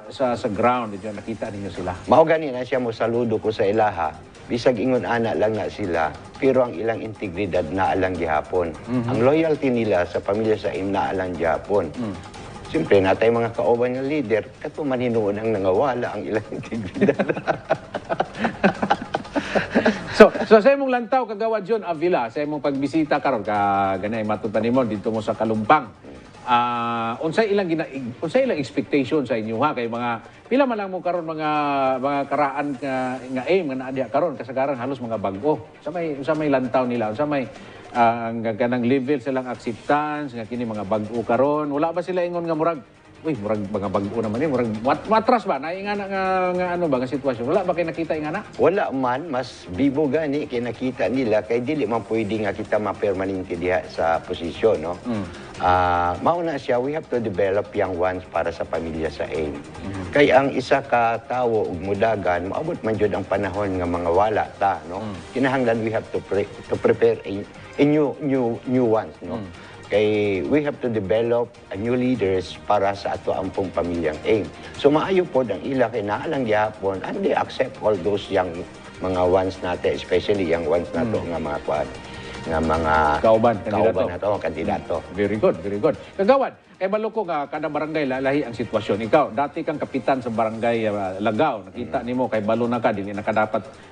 ground dito nakita ninyo sila. Mao gani na siya mo saludo ko sa ilaha. Bisag ingon ana lang na sila, pero ang ilang integridad na alang gihapon. Ang loyalty nila sa pamilya sa AIM na alang gihapon. Siyempre, natay mga kauban ng leader, kato maninuon ang nangawala ang ilang integridad. So sa imong lantaw kagawad John Avila, sa imong pagbisita karon ganay matutan nimo dito mo sa Kalumpang. Unsay ilang expectation sa inyo ha kay mga pila man lang mo karon mga karaan nga AIM nga naa diha karon kasagaran halos mga bag-o. Unsa may lantaw nila? Unsa may ganang level silang acceptance nga kini mga bag-o karon? Wala ba sila ingon nga murag murag mga bag-o naman murag matras ba na ingana nga ano ba nga sitwasyon? Wala ba kay nakita ingana? Wala man, mas bibo gani kay nakita nila kay dili man pwede nga kita ma-permanente diha sa posisyon, no? Mauna siya, we have to develop young ones para sa pamilya sa AIM. Kay ang isa ka tawo ug mudagan, maabot man jud ang panahon nga mga wala ta, no? Kinahanglan we have to prepare a new ones, no? Kay we have to develop new leaders para sa ato ampong pamilyang AIM. So maayo pod ang ila kay naa lang gyapon and they accept all those young mga ones natin, especially young ones nato nga mga kuan nga mga kauban nato kandidato. Very good, very good. Kagawad, kay balo ko nga kada barangay lahi ang sitwasyon. Ikaw, dati kang kapitan sa barangay Lagaw. Nakita nimo kay balo na ka dili nakadapat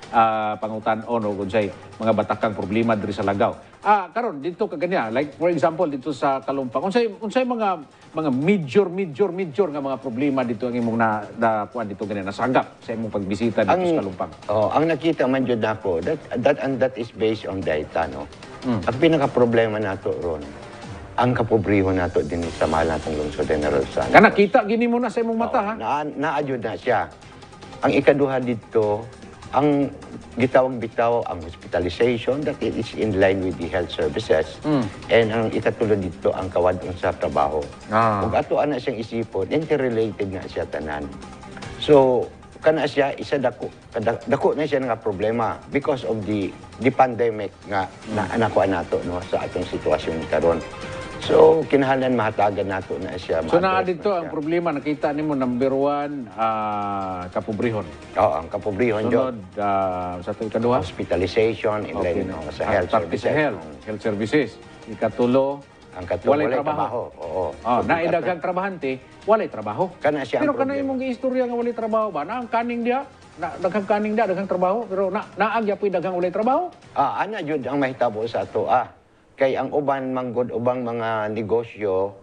pangutan-on o unsay mga batakang problema diri sa Lagaw. Karon dito kaganya, like for example dito sa Kalumpang, unsay mga major nga mga problema dito ang imong na kuan dito ganyan nasagap sa imong pagbisita dito sa Kalumpang. Ang nakita man jud nako that is based on data, no. Ang pinaka problema nato ron ang kapobriho nato din sa mahal natong lungsod General Santos. Kana kita gini mo na sa imong mata ha. Naadyo na siya. Ang ikaduha dito, ang gitawag bitaw ang hospitalization that it is in line with the health services. And ang ikatulo dito ang kawadon sa trabaho. Ug ato ana siyang isipon, interrelated na siya tanan. So kana siya isa dako na siya nga problema because of the pandemic nga nakuha nato no sa atong sitwasyon karon. So kinahanglan mahatagan nato na siya. So naa dito ang problema nakita nimo number 1 kapobrihon. Oo, ang kapobrihon jud. Sunod sa ikaduha hospitalization in line sa health services. Health services. Ikatulo Ang katong walay walay trabaho. Oo. Oh, naidaghang trabahante, walay trabaho. Kana siya ang Pero kanay problema. mong giistorya nga walay trabaho ba? Na ang kaning dia, daghang kaning dia, daghang trabaho, pero naagya po'y daghang walay trabaho. Ana jud ang mahitabo sa ato kay ang uban manggod ubang mga negosyo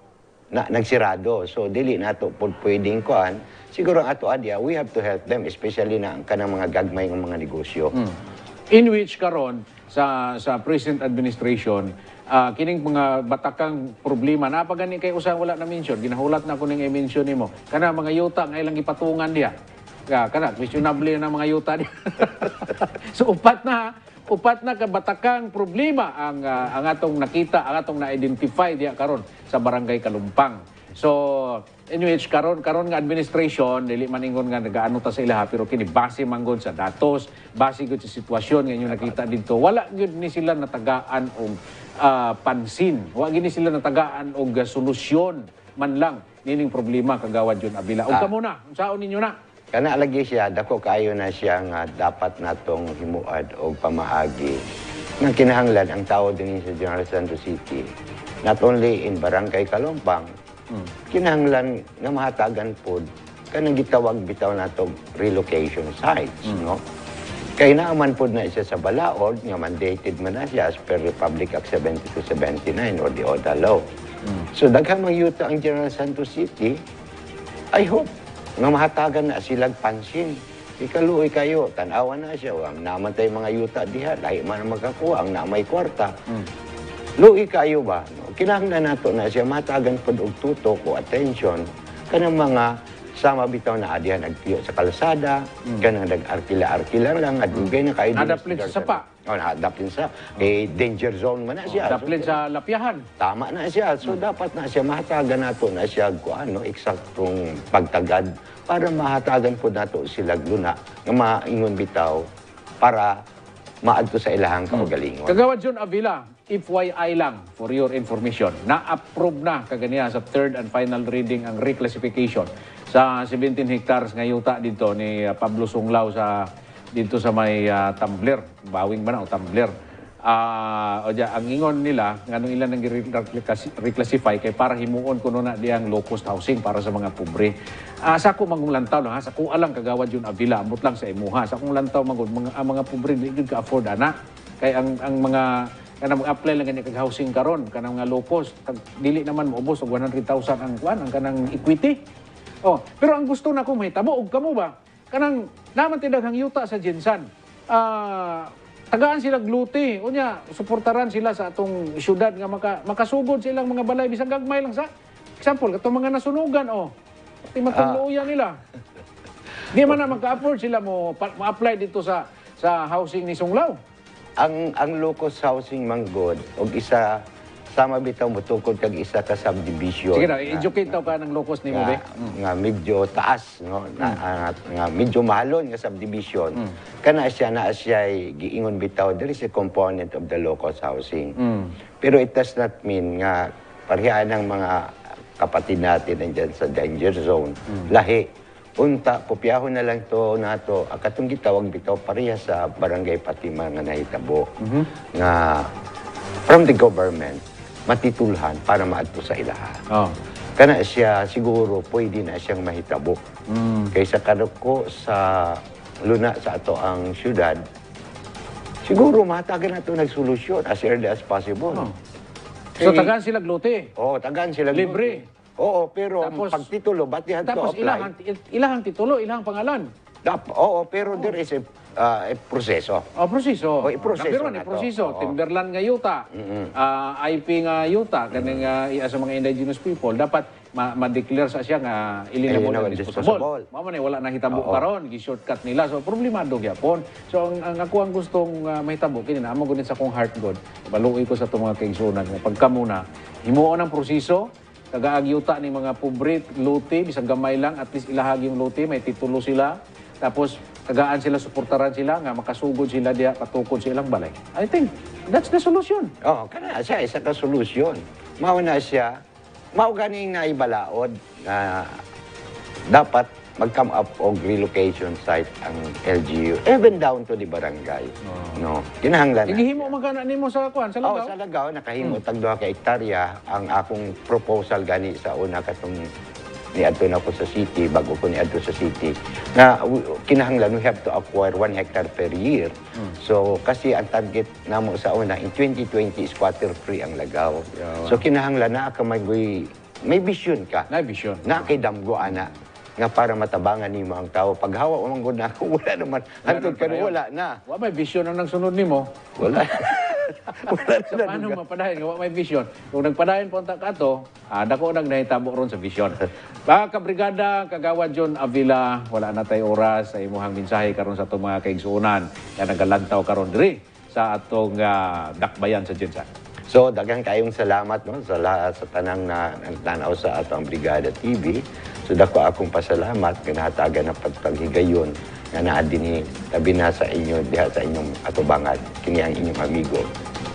na nagsirado. So dili nato pud pwedeng kuan. Siguro ang ato adya, we have to help them, especially na ang kanang mga gagmay ng mga negosyo. In which karon sa present administration, kining mga batakang problema napagani kay usang wala na mention, ginahulat na ko ning i-mention nimo. Kana mga yuta nga ilang ipatungan diha. Kana questionable na mga yuta diha. So upat na kabatakang problema ang atong nakita, ang atong na-identify diha karon sa Barangay Kalumpang. So in which karon nga administration dili man ingon nga nagaano ta sa ilaha, pero kini base manggod sa datos, base gud sa sitwasyon nga inyo nakita dito, wala gyud ni sila natagaan og pansin, wala gyud ni sila natagaan og solusyon man lang nining problema kagawad Jun Avila. Og kamo na, unsaon ninyo na? Kana lagi siya, dako kaayo na siya nga dapat natong himuad o pamaagi nga kinahanglan ang tao din sa General Santos City, not only in Barangay Kalumpang, kinahanglan nga mahatagan pod kanang gitawag bitaw natong relocation sites, no? Kay naaman pod na siya sa Balaod, nga mandated man na siya as per Republic Act 7279 or the ODA law. So daghang magyuta ang General Santos City, I hope nga mahatagan na silang pansin. Ikaluoy kayo, tanawan na siya. Ang namatay mga yuta diha, lahi man ang magkakuha, ang namay kwarta. Luoy kayo ba? No? Kinahanglan nato na siya mahatagan pod og tutok o attention kanang mga sama bitaw na adihan nagtiyo sa kalsada, kanang nag-arkila-arkila lang, at dugay na kayo. Nadaplin sa sapa. Nadaplin sa, danger zone man na siya. Daplin sa lapiahan. Tama na siya. So, dapat na siya mahatagan nato na siya ano, eksaktong pagtagad para mahatagan po nato sila luna nga maingon bitaw para maadto sa ilahang kaugalingon. Kagawad Jun Avila, FYI lang for your information, na-approve na kaganiya sa third and final reading ang reclassification sa 17 hectares nga yuta dito ni Pablo Sunglao dito sa may Tumbler, Bawing ba na o Tumbler. Ang ingon nila, nganong ilan nang reclassify kay para himuon kuno na diyang low-cost housing para sa mga pobre. Sa ako mangong lantaw lang, sa ako alang kagawad Jun Avila, ambot lang sa imuha. Sa akong lantaw mangod, mga pobre hindi ka-afford ana. Kay ang mga kanang mag-apply lang ganyan kag-housing karon, kanang mga low-cost, dili naman maubos og 100,000 ang kanang equity. Pero ang gusto na ko mahitabo og kamo ba? Kanang naman tidaghang yuta sa Jinsan. Tagaan sila gluti. Unya, suportaran sila sa atong syudad nga makasugod silang mga balay bisang gagmay lang sa example katong mga nasunugan pati matuluyan nila. Di man na magka-afford sila ma-apply dito sa housing ni Sunglao. Ang low-cost housing manggod og isa sama bitaw mo tungkol kag isa ka subdivision. Sige na, educate daw ka ng low-cost ni mo, be. Nga medyo taas, no? Nga medyo mahalon nga subdivision. Kana siya giingon bitaw, there is a component of the low-cost housing. Pero it does not mean nga parehaan ng mga kapatid natin nandiyan sa danger zone. Lahi. Unta, kopyahon na lang to nato. Katong gitawag bitaw pareha sa barangay Patima nga nahitabo. Nga from the government, matitulhan para maadto sa ilaha. Kana siya siguro pwede na siyang mahitabo. Kaysa kadako sa luna sa ato ang syudad, siguro mahatagan nato nagsolusyon as early as possible. So tagaan sila gluti. Tagaan sila libre. Oo, pero Tapos, pag titulo, ba't yan to Tapos apply? ilahang titulo, ilahang pangalan. Pero there is a proseso. Proseso. Proseso Number one, na to. proseso. Timberland nga yuta. IP nga yuta. Kaning sa mga indigenous people, dapat ma-declare sa siya nga ilinamon ang disposable. Mama na wala na hitabo karon, gi-shortcut nila. So problemado gyapon. So ang ako ang gustong mahitabo kini na amo gunit sa kong heart god. Baluoy ko sa itong mga kaigsunan nga pagkamuna himuon ang proseso. Kagaagyuta ni mga pobre, luti, bisang gamay lang, at least ilahag yung luti, may titulo sila. Tapos, tagaan sila, suportaran sila, nga makasugod sila diya, patukod silang balay. I think, that's the solution. Kana siya, isa ka solusyon. Mao na siya, mao ganing naibalaod na dapat mag-come up og relocation site ang LGU, even down to the barangay. No, kinahanglan na. Igihimo man kana nimo sa kuan sa Oh, Lagaw. sa Lagaw, nakahimo tag 2 ka hektarya ang akong proposal gani sa una katong niadto na ko sa city, bago ko niadto sa city, na kinahanglan we have to acquire 1 hectare per year. So, kasi ang target namo sa una, in 2020 is quarter-free ang Lagaw. So, kinahanglan na ka may vision ka. Na vision. Na kay damgo, ana, nga para matabangan nimo ang tao. Pag hawa umang gud na ako, wala naman. Hantod ka wala na. Wa may vision ang nagsunod nimo. Wala. Wala So, paano mapadayon nga wa may vision? Kung nagpadayon po ta kato, dako nang nahitabo ron sa vision. Mga kabrigada, kagawad John Avila, wala na tay oras sa imuhang mensahe karon sa atong mga kaigsuonan nga nagalantaw karon diri sa atong dakbayan sa Jinsan. So, daghang kayong salamat no, sa lahat sa tanang na tanaw sa atong Brigada TV. So, dako akong pasalamat kinahatagan ng pagpaghigayon nga naa dinhi tabi na sa inyo diha sa inyong atubangan kini ang inyong amigo.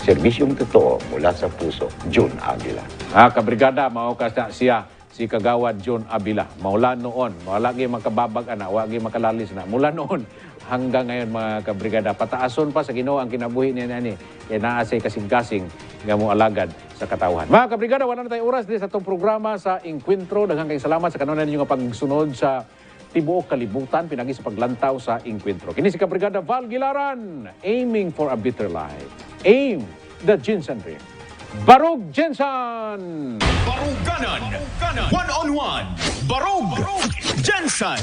Serbisyong totoo mula sa puso, John Avila. Kabrigada, mao ka siya si kagawad John Avila. Mula noon, wala gyud makababag ana, wala gyud makalalis na. Mula noon hanggang ngayon mga kabrigada, pataason pa sa Ginoo ang kinabuhi niya nani. Kaya naa say kasing-kasing nga mo alagad sa katawhan. Mga kabrigada, wala na tayo oras din sa itong programa sa Encuentro. Daghang kayong salamat sa kanunan ninyo nga pagsunod sa tibuok kalibutan pinagi sa paglantaw sa Encuentro. Kini si Kabrigada Val Gilaran, aiming for a better life. Aim the Jinsan Dream. Barog Jinsan! Baruganan! One-on-one! Barug! Jensen!